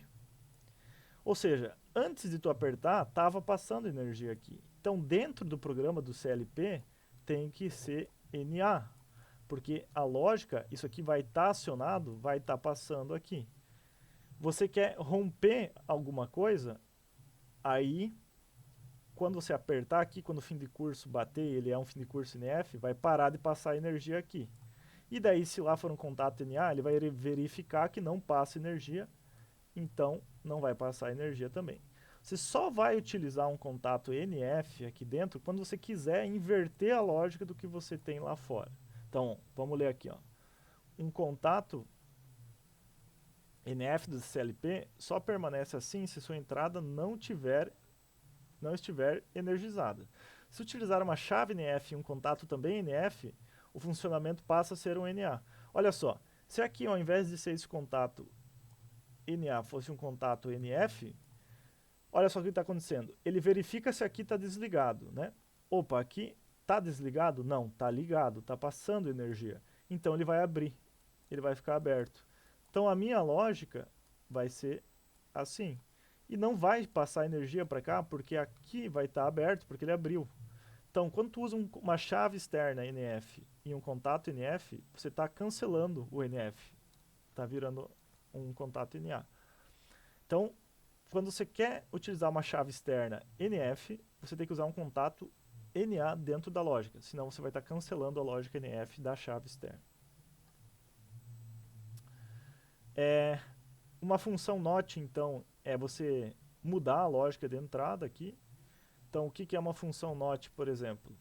Ou seja, antes de tu apertar, estava passando energia aqui. Então, dentro do programa do CLP, tem que ser NA. Porque a lógica, isso aqui vai estar acionado, vai estar passando aqui. Você quer romper alguma coisa, aí, quando você apertar aqui, quando o fim de curso bater, ele é um fim de curso NF, vai parar de passar energia aqui. E daí, se lá for um contato NA, ele vai verificar que não passa energia, então não vai passar energia também. Você só vai utilizar um contato NF aqui dentro quando você quiser inverter a lógica do que você tem lá fora. Então, vamos ler aqui, ó. Um contato NF do CLP só permanece assim se sua entrada não estiver energizada. Se utilizar uma chave NF e um contato também NF, o funcionamento passa a ser um NA. Olha só, se aqui ao invés de ser esse contato NA fosse um contato NF, olha só o que está acontecendo. Ele verifica se aqui está desligado, né? Opa, aqui está desligado? Não, está ligado, está passando energia. Então ele vai abrir, ele vai ficar aberto. Então a minha lógica vai ser assim. E não vai passar energia para cá, porque aqui vai estar aberto, porque ele abriu. Então, quando tu usa uma chave externa NF e um contato NF, você está cancelando o NF. Está virando um contato NA. Então, quando você quer utilizar uma chave externa NF, você tem que usar um contato NA dentro da lógica, senão você vai estar cancelando a lógica NF da chave externa. Uma função NOT, então, é você mudar a lógica de entrada aqui. Então, o que é uma função NOT, por exemplo?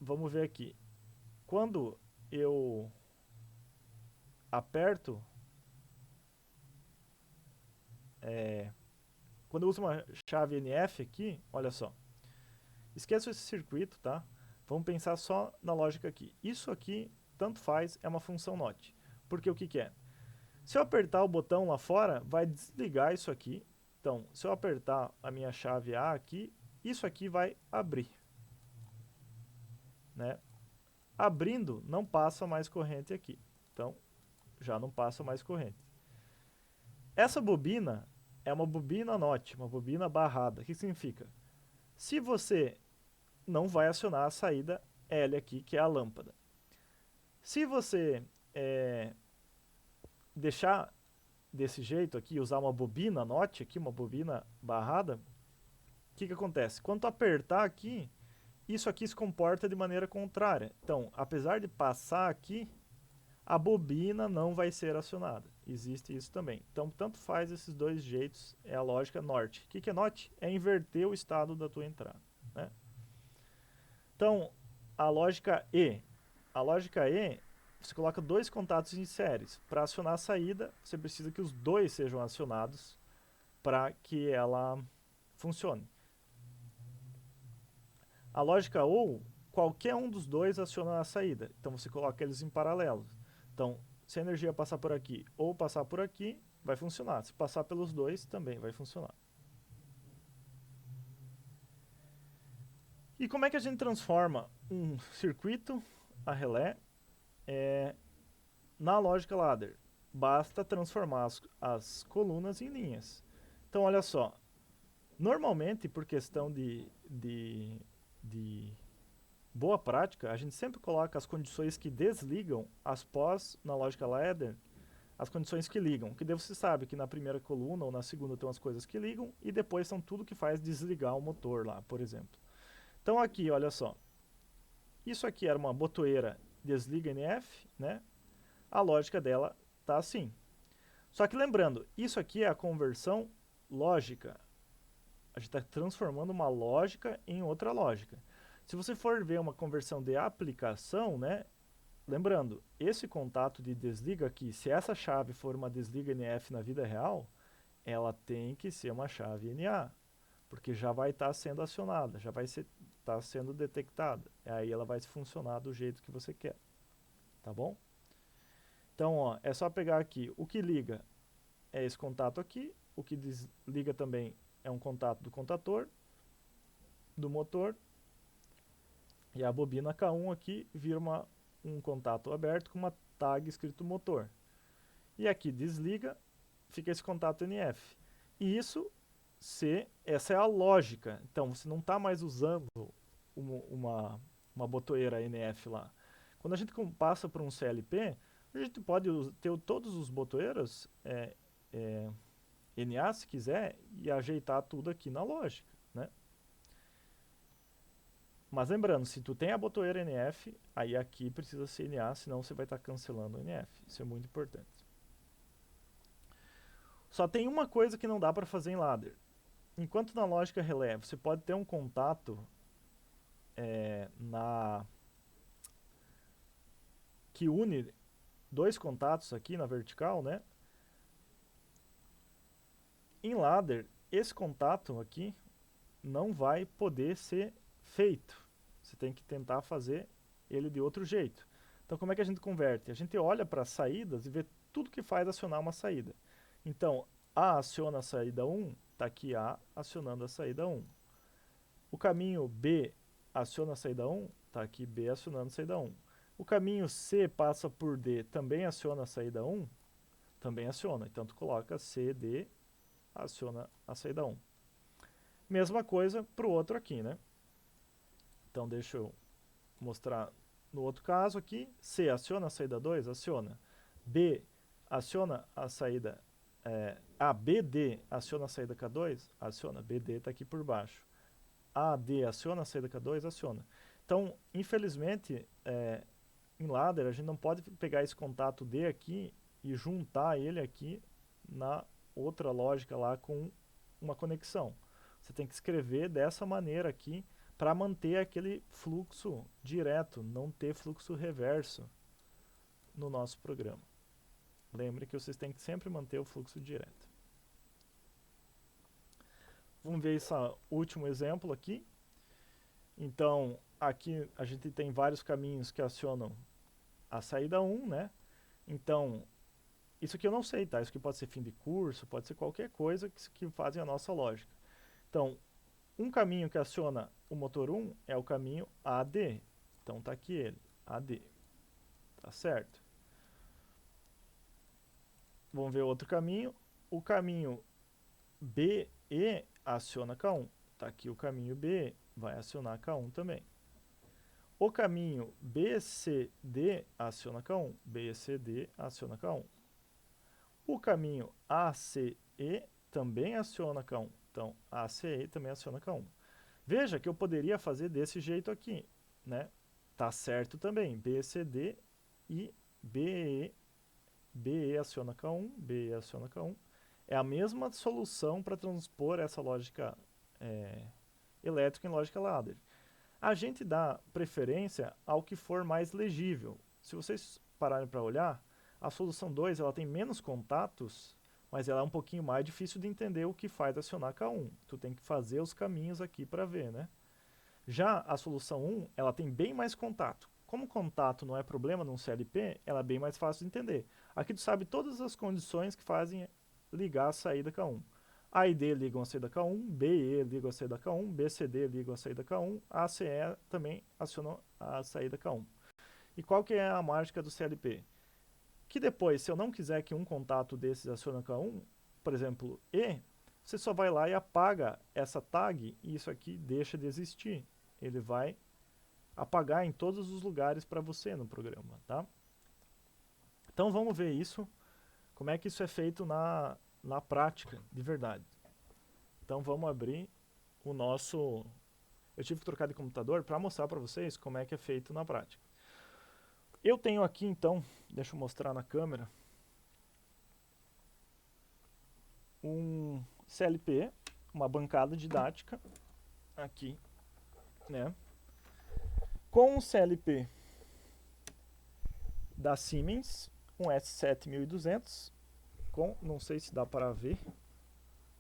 Vamos ver aqui. Quando eu aperto, quando eu uso uma chave NF aqui, olha só. Esqueça esse circuito, tá? Vamos pensar só na lógica aqui. Isso aqui, tanto faz, é uma função NOT. Porque o que é? Se eu apertar o botão lá fora, vai desligar isso aqui. Então, se eu apertar a minha chave A aqui, isso aqui vai abrir. Né? Abrindo, não passa mais corrente aqui. Então, já não passa mais corrente. Essa bobina é uma bobina NOT, uma bobina barrada. O que significa? Se você não vai acionar a saída L aqui, que é a lâmpada. Se você deixar desse jeito aqui, usar uma bobina NOT aqui, uma bobina barrada, o que acontece? Quando tu apertar aqui, isso aqui se comporta de maneira contrária. Então, apesar de passar aqui, a bobina não vai ser acionada. Existe isso também. Então, tanto faz esses dois jeitos, é a lógica NOT. O que é NOT? É inverter o estado da tua entrada, né? Então, a lógica E. A lógica E, você coloca dois contatos em séries. Para acionar a saída, você precisa que os dois sejam acionados para que ela funcione. A lógica OU, qualquer um dos dois aciona a saída. Então você coloca eles em paralelo. Então, se a energia passar por aqui ou passar por aqui, vai funcionar. Se passar pelos dois, também vai funcionar. E como é que a gente transforma um circuito a relé na lógica ladder? Basta transformar as colunas em linhas. Então, olha só. Normalmente, por questão de boa prática, a gente sempre coloca as condições que desligam as pós na lógica ladder, as condições que ligam. Que daí você sabe que na primeira coluna ou na segunda tem as coisas que ligam e depois são tudo que faz desligar o motor lá, por exemplo. Então aqui, olha só. Isso aqui era uma botoeira desliga NF, né? A lógica dela tá assim. Só que lembrando, isso aqui é a conversão lógica. A gente está transformando uma lógica em outra lógica. Se você for ver uma conversão de aplicação, né? Lembrando, esse contato de desliga aqui, se essa chave for uma desliga NF na vida real, ela tem que ser uma chave NA, porque já vai estar sendo acionada, já vai estar sendo detectada. Aí ela vai funcionar do jeito que você quer, tá bom? Então, ó, é só pegar aqui, o que liga é esse contato aqui, o que desliga também é um contato do contator, do motor, e a bobina K1 aqui vira um contato aberto com uma tag escrito motor. E aqui desliga, fica esse contato NF. E essa é a lógica. Então você não está mais usando uma botoeira NF lá. Quando a gente passa para um CLP, a gente pode ter todos os botoeiros NA se quiser e ajeitar tudo aqui na lógica, né? Mas lembrando, se tu tem a botoeira NF, aí aqui precisa ser NA, senão você vai estar cancelando o NF. Isso é muito importante. Só tem uma coisa que não dá para fazer em ladder. Enquanto na lógica relé você pode ter um contato que une dois contatos aqui na vertical, né? Em ladder, esse contato aqui não vai poder ser feito. Você tem que tentar fazer ele de outro jeito. Então, como é que a gente converte? A gente olha para as saídas e vê tudo que faz acionar uma saída. Então, A aciona a saída 1, está aqui A acionando a saída 1. O caminho B aciona a saída 1, está aqui B acionando a saída 1. O caminho C passa por D, também aciona a saída 1, também aciona. Então, tu coloca C, D, aciona a saída 1. Mesma coisa para o outro aqui, né? Então, deixa eu mostrar no outro caso aqui. C aciona a saída 2? Aciona. B aciona a saída... BD aciona a saída K2? Aciona. BD está aqui por baixo. AD aciona a saída K2? Aciona. Então, infelizmente, em ladder, a gente não pode pegar esse contato D aqui e juntar ele aqui na outra lógica lá com uma conexão. Você tem que escrever dessa maneira aqui para manter aquele fluxo direto, não ter fluxo reverso no nosso programa. Lembre que vocês têm que sempre manter o fluxo direto. Vamos ver esse último exemplo aqui. Então, aqui a gente tem vários caminhos que acionam a saída 1, né? Então, isso aqui eu não sei, tá? Isso aqui pode ser fim de curso, pode ser qualquer coisa que fazem a nossa lógica. Então, um caminho que aciona o motor 1 é o caminho AD. Então, tá aqui ele, AD. Tá certo? Vamos ver outro caminho. O caminho BE aciona K1. Tá aqui o caminho BE, vai acionar K1 também. O caminho BCD aciona K1. BCD aciona K1. O caminho ACE também aciona K1. Então, ACE também aciona K1. Veja que eu poderia fazer desse jeito aqui, né? Tá certo também, BCD e BE aciona K1, BE aciona K1. É a mesma solução para transpor essa lógica elétrica em lógica ladder. A gente dá preferência ao que for mais legível. Se vocês pararem para olhar, a solução 2 ela tem menos contatos, mas ela é um pouquinho mais difícil de entender o que faz acionar K1. Tu tem que fazer os caminhos aqui para ver, né? Já a solução 1, ela tem bem mais contato. Como contato não é problema num CLP, ela é bem mais fácil de entender. Aqui tu sabe todas as condições que fazem ligar a saída K1. A e D ligam a saída K1, B e E ligam a saída K1, B, C, D ligam a saída K1, A, C, E também acionam a saída K1. E qual que é a mágica do CLP? Que depois, se eu não quiser que um contato desses acione K1, por exemplo, E, você só vai lá e apaga essa tag e isso aqui deixa de existir. Ele vai apagar em todos os lugares para você no programa, tá? Então vamos ver isso, como é que isso é feito na prática, de verdade. Então vamos abrir o nosso... Eu tive que trocar de computador para mostrar para vocês como é que é feito na prática. Eu tenho aqui então, deixa eu mostrar na câmera, um CLP, uma bancada didática, aqui, né? Com um CLP da Siemens, um S7200, com, não sei se dá para ver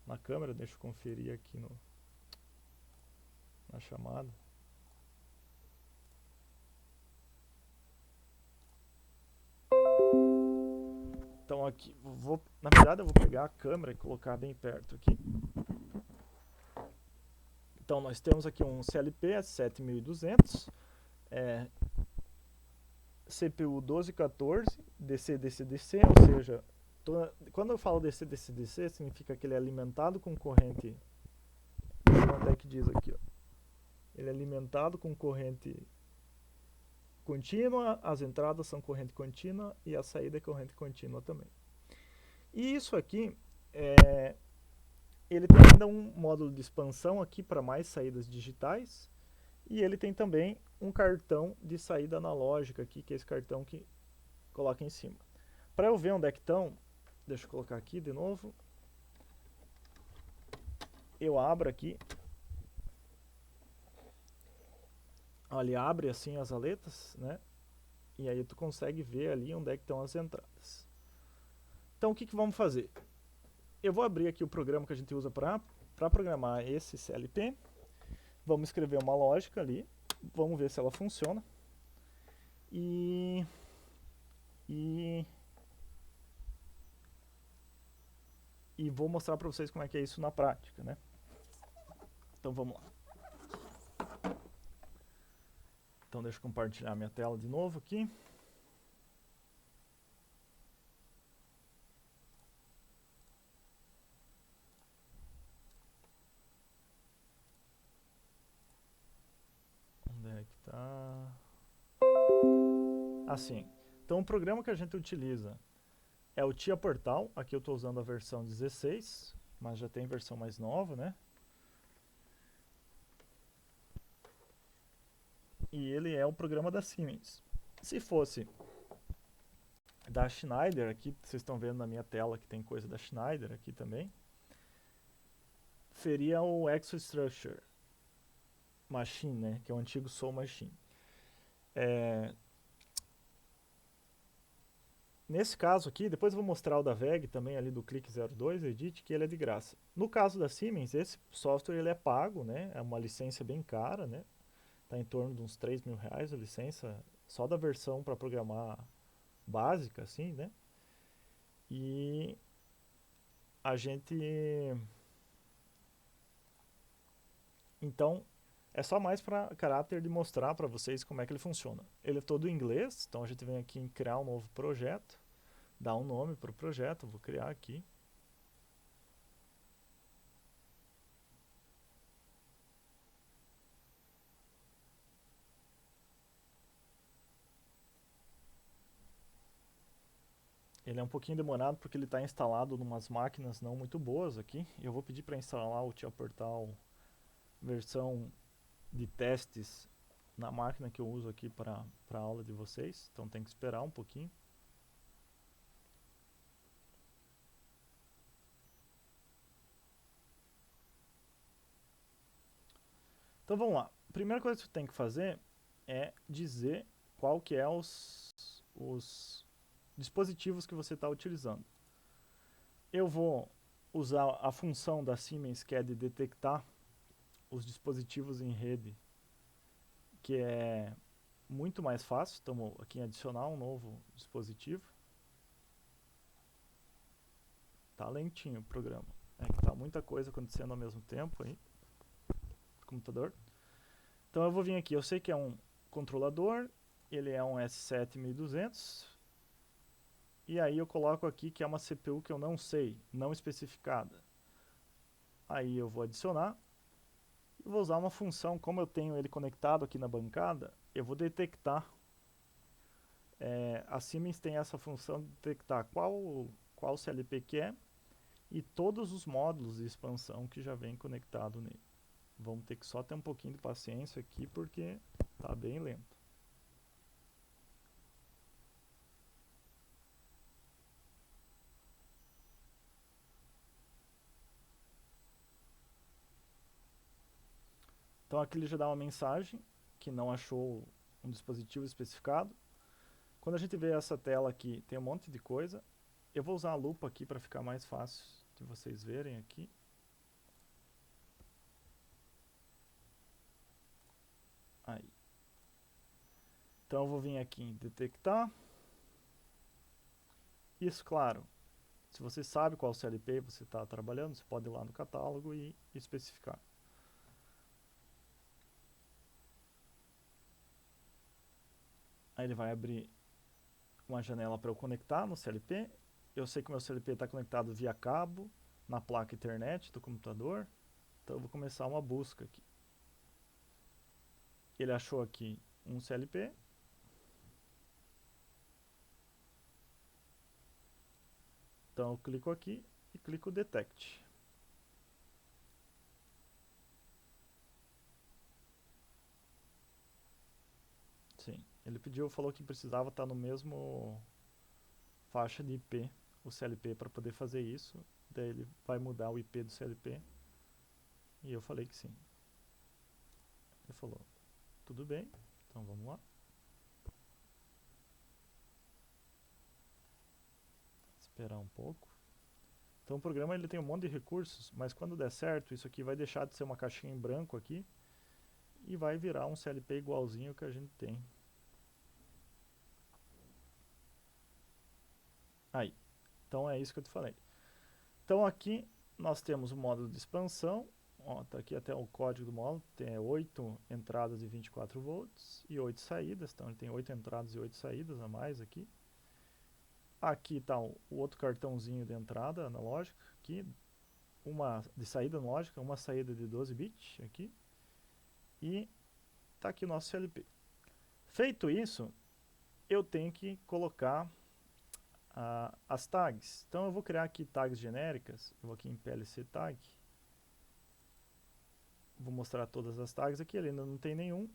na câmera, deixa eu conferir aqui na chamada. Então aqui, na verdade eu vou pegar a câmera e colocar bem perto aqui. Então nós temos aqui um CLP S7200, CPU 1214, DC, DC, DC, ou seja, quando eu falo DC, DC, DC, significa que ele é alimentado com corrente, onde é que diz aqui, ó. Ele é alimentado com corrente contínua, as entradas são corrente contínua e a saída é corrente contínua também. E isso aqui, ele tem ainda um módulo de expansão aqui para mais saídas digitais e ele tem também um cartão de saída analógica aqui, que é esse cartão que coloca em cima. Para eu ver onde é que estão, deixa eu colocar aqui de novo, eu abro aqui, ali abre assim as aletas, né? E aí tu consegue ver ali onde é que estão as entradas. Então o que vamos fazer? Eu vou abrir aqui o programa que a gente usa para programar esse CLP. Vamos escrever uma lógica ali. Vamos ver se ela funciona. E vou mostrar para vocês como é que é isso na prática, né? Então vamos lá. Então deixa eu compartilhar minha tela de novo aqui. Onde é que tá? Assim. Então o programa que a gente utiliza é o Tia Portal. Aqui eu estou usando a versão 16, mas já tem versão mais nova, né? E ele é o programa da Siemens. Se fosse da Schneider, aqui vocês estão vendo na minha tela que tem coisa da Schneider aqui também, seria o ExoStructure Machine, né? Que é o antigo Soul Machine. Nesse caso aqui, depois eu vou mostrar o da VEG também ali do Click 02 Edit, que ele é de graça. No caso da Siemens, esse software ele é pago, né? É uma licença bem cara, né? Tá em torno de uns 3 mil reais a licença, só da versão para programar básica, assim, né? E a gente... Então, é só mais para caráter de mostrar para vocês como é que ele funciona. Ele é todo em inglês, então a gente vem aqui em criar um novo projeto, dar um nome para o projeto, vou criar aqui. Ele é um pouquinho demorado porque ele está instalado em umas máquinas não muito boas aqui. Eu vou pedir para instalar o Tia Portal versão de testes na máquina que eu uso aqui para a aula de vocês. Então tem que esperar um pouquinho. Então vamos lá. A primeira coisa que você tem que fazer é dizer qual que é os dispositivos que você está utilizando. Eu vou usar a função da Siemens, que é de detectar os dispositivos em rede, que é muito mais fácil. Estamos aqui em adicionar um novo dispositivo. Tá lentinho o programa. É que tá muita coisa acontecendo ao mesmo tempo aí no computador. Então eu vou vir aqui, eu sei que é um controlador, ele é um S7-1200, e aí eu coloco aqui que é uma CPU que eu não sei, não especificada. Aí eu vou adicionar, e vou usar uma função, como eu tenho ele conectado aqui na bancada, eu vou detectar, a Siemens tem essa função de detectar qual CLP que é, e todos os módulos de expansão que já vem conectado nele. Vamos ter que só ter um pouquinho de paciência aqui, porque tá bem lento. Então aqui ele já dá uma mensagem que não achou um dispositivo especificado. Quando a gente vê essa tela aqui, tem um monte de coisa. Eu vou usar a lupa aqui para ficar mais fácil de vocês verem aqui. Aí. Então eu vou vir aqui em detectar. Isso, claro, se você sabe qual CLP você está trabalhando, você pode ir lá no catálogo e especificar. Aí ele vai abrir uma janela para eu conectar no CLP. Eu sei que o meu CLP está conectado via cabo na placa Ethernet do computador. Então eu vou começar uma busca aqui. Ele achou aqui um CLP. Então eu clico aqui e clico Detect. Sim, ele pediu, falou que precisava estar no mesmo faixa de IP, o CLP, para poder fazer isso. Daí ele vai mudar o IP do CLP. E eu falei que sim. Ele falou, tudo bem, então vamos lá. Esperar um pouco. Então o programa ele tem um monte de recursos, mas quando der certo, isso aqui vai deixar de ser uma caixinha em branco aqui e vai virar um CLP igualzinho que a gente tem. Aí. Então é isso que eu te falei. Então aqui nós temos o módulo de expansão. Está aqui até o código do módulo. Tem 8 entradas de 24 volts e 8 saídas. Então ele tem 8 entradas e 8 saídas a mais aqui. Aqui está o outro cartãozinho de entrada analógica. Aqui, uma de saída analógica, uma saída de 12 bits aqui. E está aqui o nosso CLP. Feito isso, eu tenho que colocar as tags. Então eu vou criar aqui tags genéricas. Eu vou aqui em PLC tag. Vou mostrar todas as tags aqui, ele ainda não tem nenhum.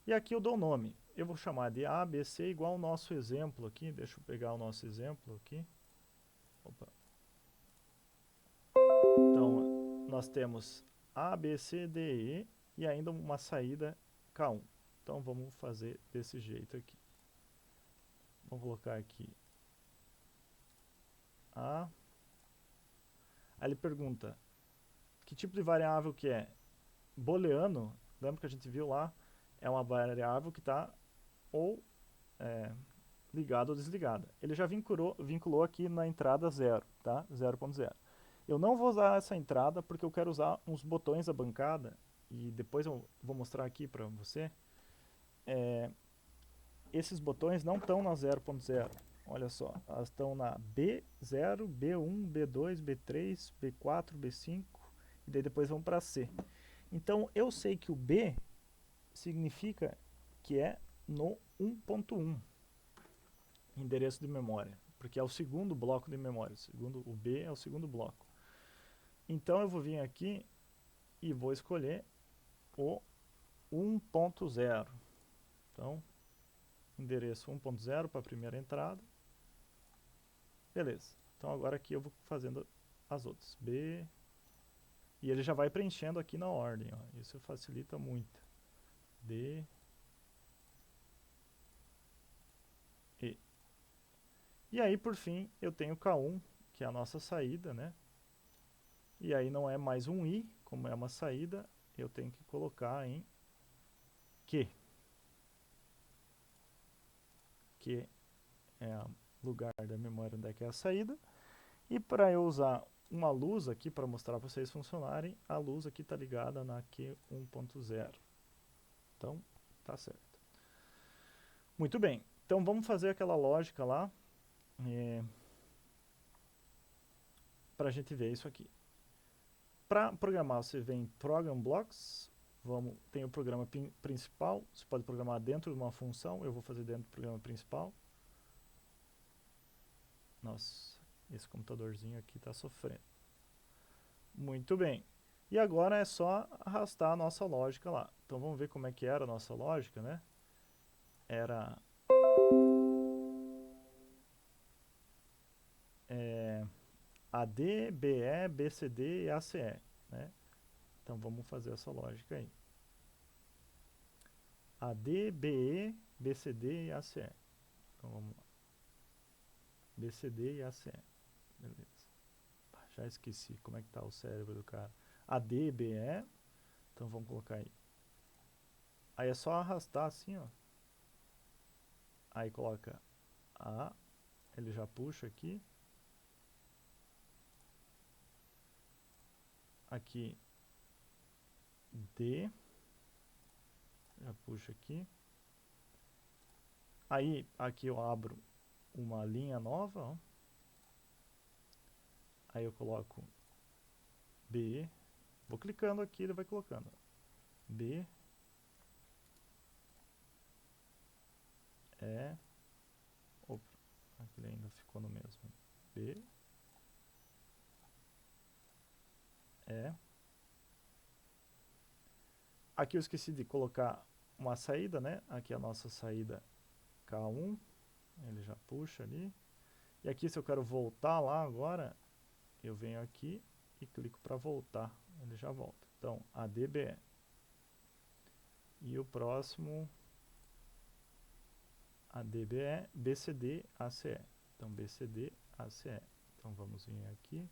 E aqui eu dou o nome. Eu vou chamar de ABC igual ao nosso exemplo aqui. Deixa eu pegar o nosso exemplo aqui. Opa. Então nós temos A, B, C, D, E e ainda uma saída K1. Então vamos fazer desse jeito aqui. Vamos colocar aqui A. Aí ele pergunta que tipo de variável que é. Booleano, lembra que a gente viu lá, é uma variável que está ou ligada ou desligada. Ele já vinculou aqui na entrada 0, tá? 0.0. Eu não vou usar essa entrada porque eu quero usar uns botões da bancada e depois eu vou mostrar aqui para você. Esses botões não estão na 0.0. Olha só, elas estão na B0, B1, B2, B3, B4, B5 e daí depois vão para C. Então eu sei que o B significa que é no 1.1 endereço de memória, porque é o segundo bloco de memória. O B é o segundo bloco. Então eu vou vir aqui e vou escolher o 1.0. Então, endereço 1.0 para a primeira entrada. Beleza. Então agora aqui eu vou fazendo as outras. B E ele já vai preenchendo aqui na ordem, ó. Isso facilita muito. D, E. E aí, por fim, eu tenho K1, que é a nossa saída, né? E aí não é mais um I, como é uma saída, eu tenho que colocar em Q. Que é o lugar da memória onde é que é a saída. E para eu usar uma luz aqui para mostrar para vocês funcionarem, a luz aqui está ligada na Q1.0. Então, tá certo. Muito bem. Então vamos fazer aquela lógica lá para a gente ver isso aqui. Para programar, você vem em Program Blocks, tem o programa principal, você pode programar dentro de uma função, eu vou fazer dentro do programa principal. Nossa, esse computadorzinho aqui está sofrendo. Muito bem. E agora é só arrastar a nossa lógica lá. Então vamos ver como é que era a nossa lógica, né? Era AD, BE, BCD e ACE, né? Então vamos fazer essa lógica aí. AD, BE, BCD e ACE. Então vamos lá. BCD e ACE. Beleza. Já esqueci como é que tá o cérebro do cara. AD, BE. Então vamos colocar aí. Aí é só arrastar assim, ó. Aí coloca A. Ele já puxa aqui. Aqui D. Já puxa aqui. Aí aqui eu abro uma linha nova, ó. Aí eu coloco B. Vou clicando aqui, ele vai colocando. B. E. Opa, aqui ele ainda ficou no mesmo. B. E. Aqui eu esqueci de colocar uma saída, né? Aqui é a nossa saída K1. Ele já puxa ali. E aqui, se eu quero voltar lá agora, eu venho aqui e clico para voltar. Ele já volta. Então, ADBE. E o próximo, ADBE, BCD, ACE. Então, BCD, ACE. Então, vamos vir aqui.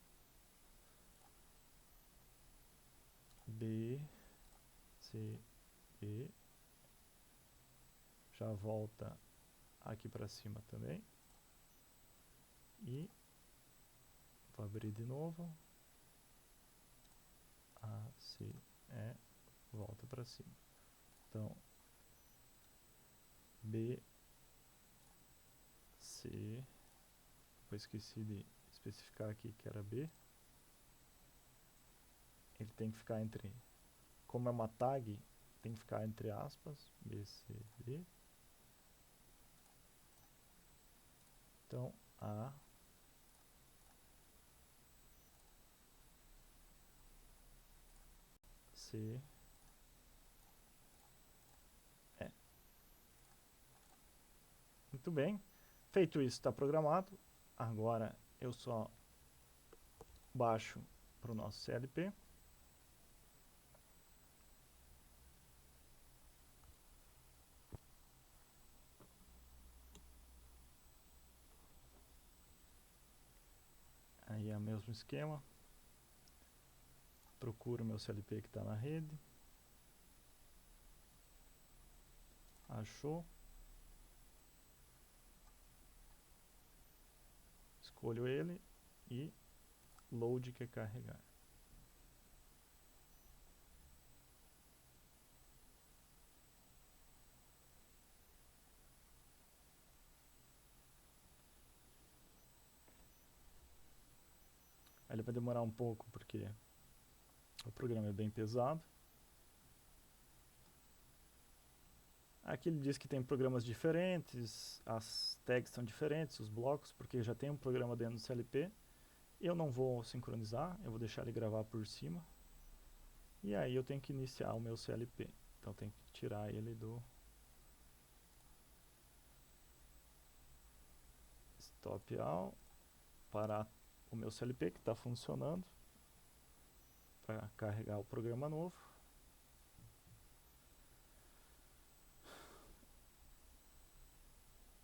B, C, E. Já volta aqui para cima também. E vou abrir de novo. A, C, E, volta para cima. Então, B, C, eu esqueci de especificar aqui que era B. Ele tem que ficar entre, como é uma tag, tem que ficar entre aspas, B, C, D. Então, A, C, E. Muito bem. Feito isso, está programado. Agora eu só baixo para o nosso CLP. Aí é o mesmo esquema. Procuro o meu CLP que está na rede. Achou. Escolho ele e load que é carregar. Aí ele vai demorar um pouco porque o programa é bem pesado. Aqui ele diz que tem programas diferentes, as tags são diferentes, os blocos, porque já tem um programa dentro do CLP. Eu não vou sincronizar, eu vou deixar ele gravar por cima. E aí eu tenho que iniciar o meu CLP. Então eu tenho que tirar ele do stop all, parar o meu CLP que está funcionando, para carregar o programa novo.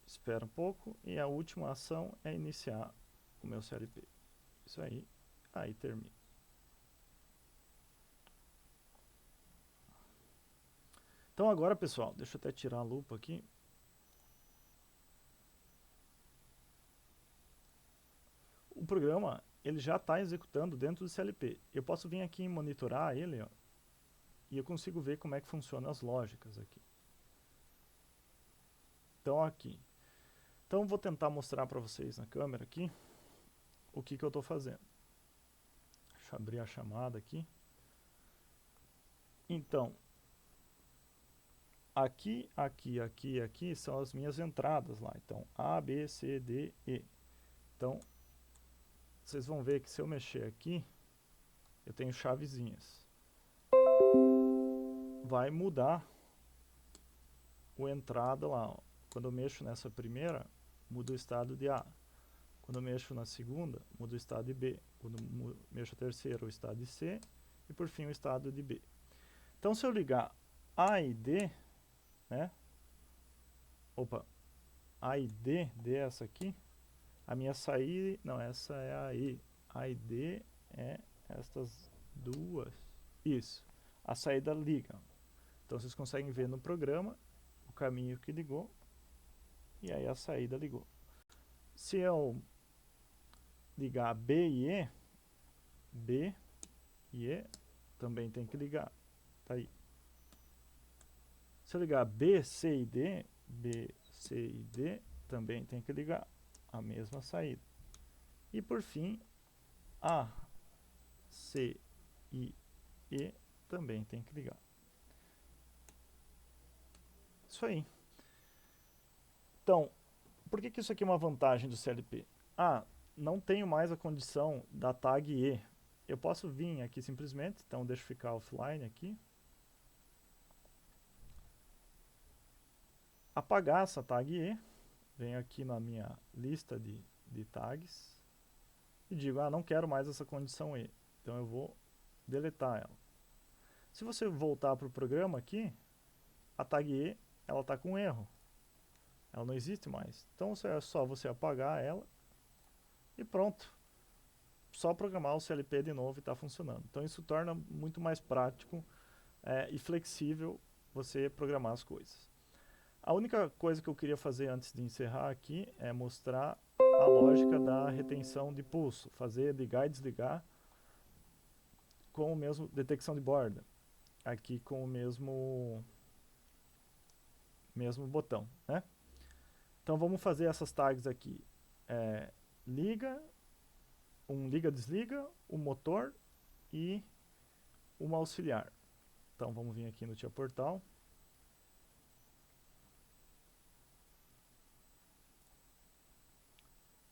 Espera um pouco e a última ação é iniciar o meu CLP. Isso aí, aí termina. Então agora, pessoal, deixa eu até tirar a lupa aqui. O programa, ele já está executando dentro do CLP. Eu posso vir aqui e monitorar ele, ó, e eu consigo ver como é que funcionam as lógicas aqui. Então aqui. Então vou tentar mostrar para vocês na câmera aqui o que eu estou fazendo. Deixa eu abrir a chamada aqui. Então, aqui são as minhas entradas lá. Então, A, B, C, D, E. Então, vocês vão ver que se eu mexer aqui, eu tenho chavezinhas. Vai mudar o entrada lá. Ó. Quando eu mexo nessa primeira, muda o estado de A. Quando eu mexo na segunda, muda o estado de B. Quando eu mexo a terceira, o estado de C. E por fim, o estado de B. Então, se eu ligar A e D, né? Opa, A e D, D é essa aqui. A minha saída, não, essa é a E. A e D é estas duas. Isso, a saída liga. Então, vocês conseguem ver no programa o caminho que ligou. E aí a saída ligou. Se eu ligar B e E também tem que ligar. Tá aí. Se eu ligar B, C e D, B, C e D também tem que ligar. A mesma saída. E por fim, A, C e E também tem que ligar. Isso aí. Então, por que isso aqui é uma vantagem do CLP? Ah, não tenho mais a condição da tag E. Eu posso vir aqui simplesmente, então deixa eu ficar offline aqui. Apagar essa tag E. Venho aqui na minha lista de tags. E digo, não quero mais essa condição E. Então eu vou deletar ela. Se você voltar para o programa aqui, a tag E, ela está com erro. Ela não existe mais. Então é só você apagar ela e pronto. Só programar o CLP de novo e está funcionando. Então isso torna muito mais prático e flexível você programar as coisas. A única coisa que eu queria fazer antes de encerrar aqui é mostrar a lógica da retenção de pulso. Fazer ligar e desligar com o mesmo detecção de borda. Aqui com o mesmo botão, né? Então vamos fazer essas tags aqui. Liga, liga-desliga, o motor e uma auxiliar. Então vamos vir aqui no Tia Portal.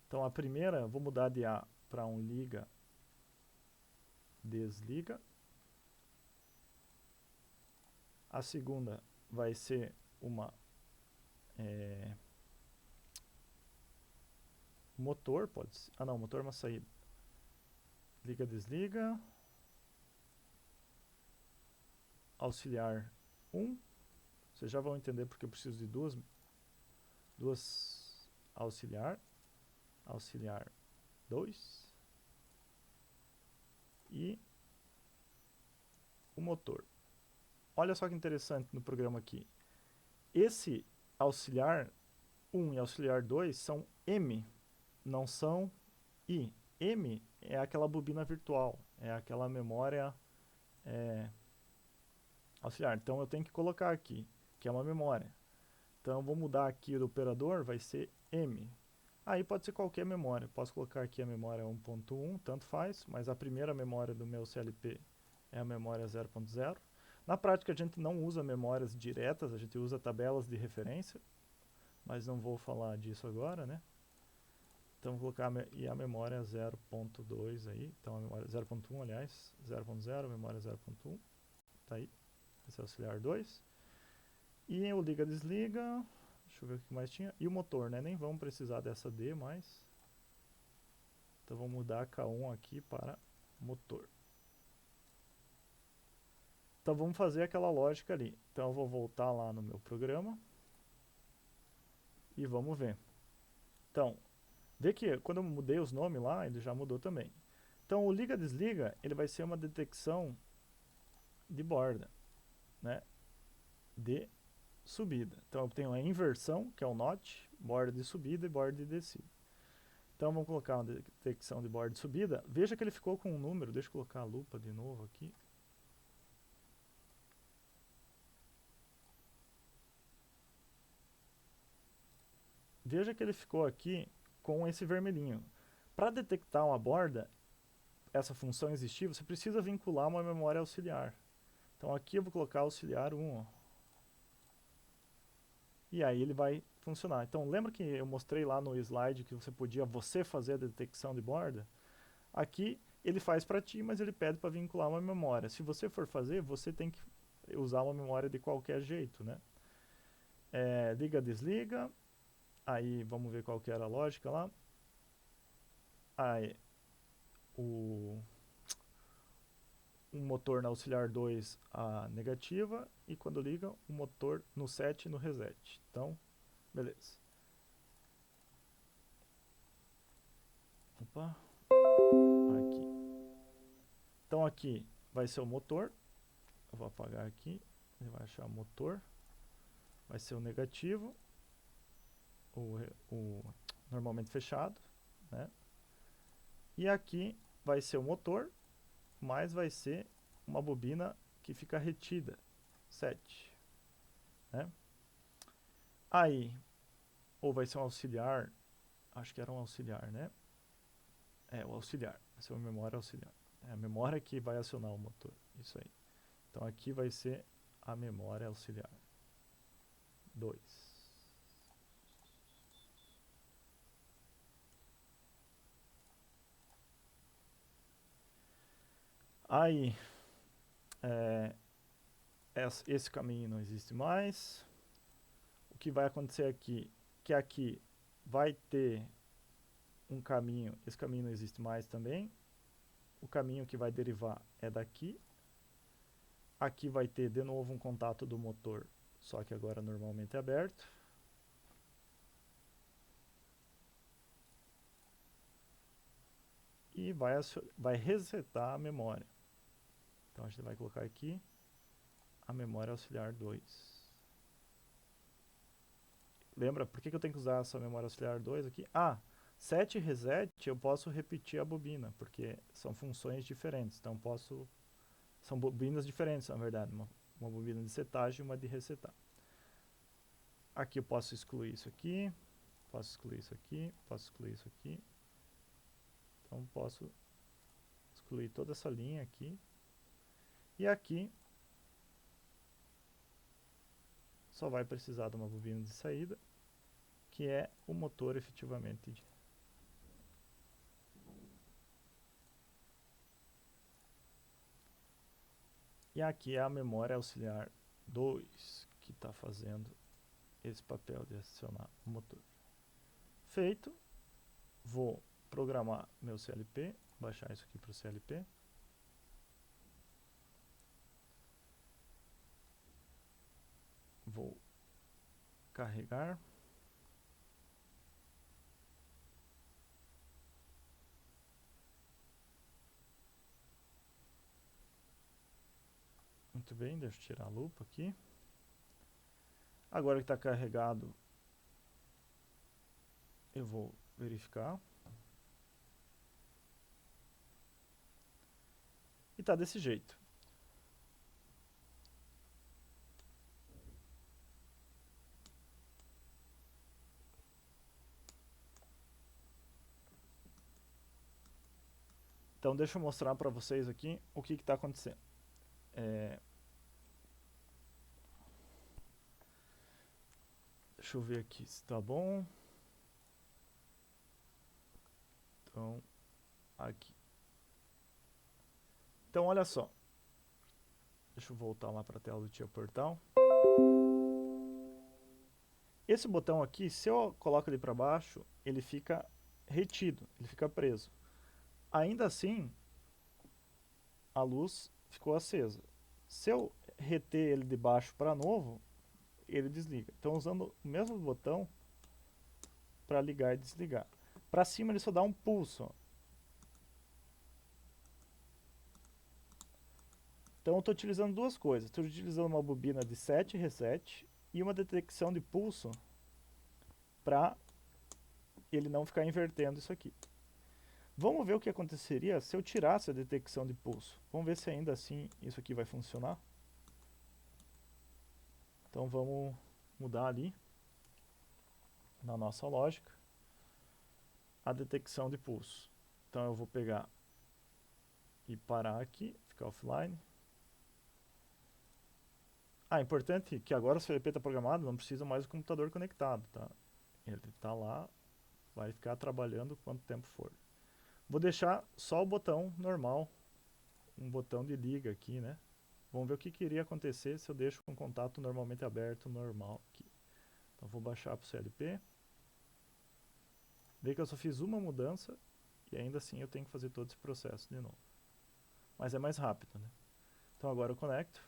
Então a primeira, eu vou mudar de A para um liga, desliga. A segunda vai ser uma motor, pode ser. Ah não, motor é uma saída. Liga, desliga. Auxiliar 1. Vocês já vão entender porque eu preciso de duas auxiliar. Auxiliar 2. E o motor. Olha só que interessante no programa aqui. Esse auxiliar 1 e auxiliar 2 são M, não são I. M é aquela bobina virtual, é aquela memória auxiliar. Então eu tenho que colocar aqui, que é uma memória. Então eu vou mudar aqui o operador, vai ser M. Aí pode ser qualquer memória. Posso colocar aqui a memória 1.1, tanto faz, mas a primeira memória do meu CLP é a memória 0.0. Na prática a gente não usa memórias diretas, a gente usa tabelas de referência, mas não vou falar disso agora, né? Então vou colocar a memória 0.2 aí, então a memória 0.1, aliás, 0.0, memória 0.1, tá aí, esse é o auxiliar 2. E o liga-desliga, deixa eu ver o que mais tinha, e o motor, né? Nem vamos precisar dessa D mais. Então vou mudar K1 aqui para motor. Então vamos fazer aquela lógica ali. Então eu vou voltar lá no meu programa e vamos ver. Então, vê que quando eu mudei os nomes lá, ele já mudou também. Então o liga-desliga, ele vai ser uma detecção de borda, né? De subida. Então eu tenho a inversão, que é o NOT, borda de subida e borda de descida. Então vamos colocar uma detecção de borda de subida. Veja que ele ficou com um número, deixa eu colocar a lupa de novo aqui. Veja que ele ficou aqui com esse vermelhinho. Para detectar uma borda, essa função existir, você precisa vincular uma memória auxiliar. Então aqui eu vou colocar auxiliar 1. Ó. E aí ele vai funcionar. Então lembra que eu mostrei lá no slide que você podia fazer a detecção de borda? Aqui ele faz para ti, mas ele pede para vincular uma memória. Se você for fazer, você tem que usar uma memória de qualquer jeito, né? Liga, desliga. Aí vamos ver qual que era a lógica lá. Aí o motor na auxiliar 2 a negativa e quando liga o motor no set e no reset. Então, beleza. Opa. Aqui. Então aqui vai ser o motor. Eu vou apagar aqui. Ele vai achar o motor. Vai ser o negativo. O normalmente fechado, né? E aqui vai ser o motor, mas vai ser uma bobina que fica retida, 7, né? Aí, ou vai ser um auxiliar, acho que era um auxiliar, né? O auxiliar, vai ser uma memória auxiliar. É a memória que vai acionar o motor, isso aí. Então aqui vai ser a memória auxiliar 2. Aí, esse caminho não existe mais. O que vai acontecer aqui, que aqui vai ter um caminho, esse caminho não existe mais também. O caminho que vai derivar é daqui. Aqui vai ter de novo um contato do motor, só que agora normalmente é aberto. E vai resetar a memória. Então a gente vai colocar aqui a memória auxiliar 2. Lembra, por que eu tenho que usar essa memória auxiliar 2 aqui? Set e reset eu posso repetir a bobina, porque são funções diferentes. Então são bobinas diferentes, na verdade. Uma bobina de setagem e uma de resetar. Aqui eu posso excluir isso aqui, posso excluir isso aqui, posso excluir isso aqui. Então posso excluir toda essa linha aqui. E aqui só vai precisar de uma bobina de saída, que é o motor efetivamente. E aqui é a memória auxiliar 2, que está fazendo esse papel de acionar o motor. Feito, vou programar meu CLP, baixar isso aqui para o CLP. Vou carregar. Muito bem, deixa eu tirar a lupa aqui. Agora que está carregado, eu vou verificar. E está desse jeito. Então deixa eu mostrar para vocês aqui o que está acontecendo. Deixa eu ver aqui se está bom. Então, aqui. Então, olha só. Deixa eu voltar lá para a tela do Tia Portal. Esse botão aqui, se eu coloco ele para baixo, ele fica retido, ele fica preso. Ainda assim, a luz ficou acesa. Se eu reter ele de baixo para novo, ele desliga. Então, usando o mesmo botão para ligar e desligar. Para cima ele só dá um pulso. Ó. Então eu estou utilizando duas coisas. Estou utilizando uma bobina de set reset e uma detecção de pulso para ele não ficar invertendo isso aqui. Vamos ver o que aconteceria se eu tirasse a detecção de pulso. Vamos ver se ainda assim isso aqui vai funcionar. Então vamos mudar ali na nossa lógica a detecção de pulso. Então eu vou pegar e parar aqui, ficar offline. Importante que agora o CLP está programado, não precisa mais do computador conectado, tá? Ele está lá, vai ficar trabalhando quanto tempo for. Vou deixar só o botão normal, um botão de liga aqui, né? Vamos ver o que iria acontecer se eu deixo com contato normalmente aberto, normal aqui. Então vou baixar para o CLP. Vê que eu só fiz uma mudança e ainda assim eu tenho que fazer todo esse processo de novo. Mas é mais rápido, né? Então agora eu conecto.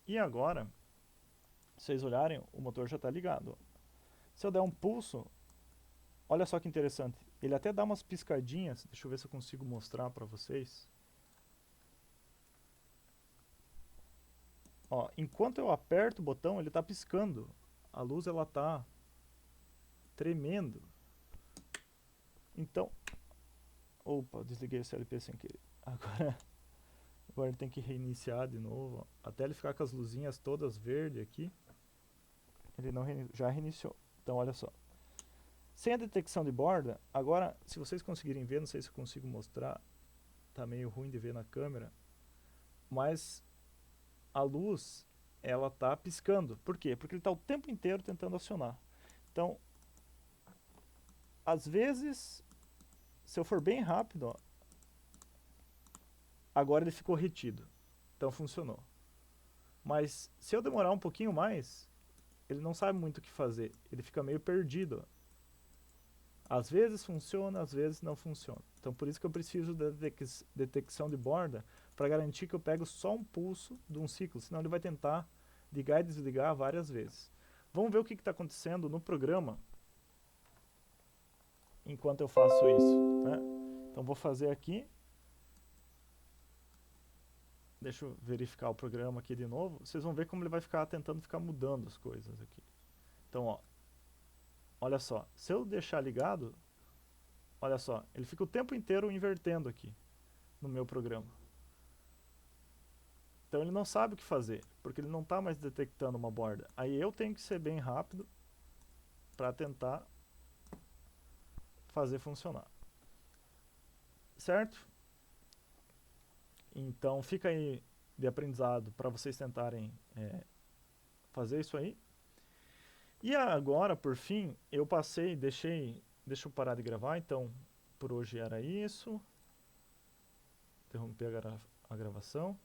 E agora, se vocês olharem, o motor já está ligado. Se eu der um pulso, olha só que interessante. Ele até dá umas piscadinhas. Deixa eu ver se eu consigo mostrar para vocês. Ó, enquanto eu aperto o botão, ele está piscando. A luz ela está tremendo. Então, opa, desliguei o CLP sem querer. Agora ele tem que reiniciar de novo. Ó. Até ele ficar com as luzinhas todas verdes aqui. Ele não já reiniciou. Então olha só. Sem a detecção de borda, agora, se vocês conseguirem ver, não sei se eu consigo mostrar, tá meio ruim de ver na câmera, mas a luz, ela tá piscando. Por quê? Porque ele está o tempo inteiro tentando acionar. Então, às vezes, se eu for bem rápido, ó, agora ele ficou retido. Então funcionou. Mas se eu demorar um pouquinho mais, ele não sabe muito o que fazer. Ele fica meio perdido. Ó. Às vezes funciona, às vezes não funciona. Então por isso que eu preciso da detecção de borda para garantir que eu pego só um pulso de um ciclo, senão ele vai tentar ligar e desligar várias vezes. Vamos ver o que está acontecendo no programa enquanto eu faço isso. Né? Então vou fazer aqui. Deixa eu verificar o programa aqui de novo. Vocês vão ver como ele vai ficar tentando ficar mudando as coisas aqui. Então, ó, olha só, se eu deixar ligado, olha só, ele fica o tempo inteiro invertendo aqui no meu programa. Então ele não sabe o que fazer, porque ele não está mais detectando uma borda. Aí eu tenho que ser bem rápido para tentar fazer funcionar. Certo? Então fica aí de aprendizado para vocês tentarem fazer isso aí. E agora, por fim, eu passei, deixa eu parar de gravar, então por hoje era isso. Interromper a gravação.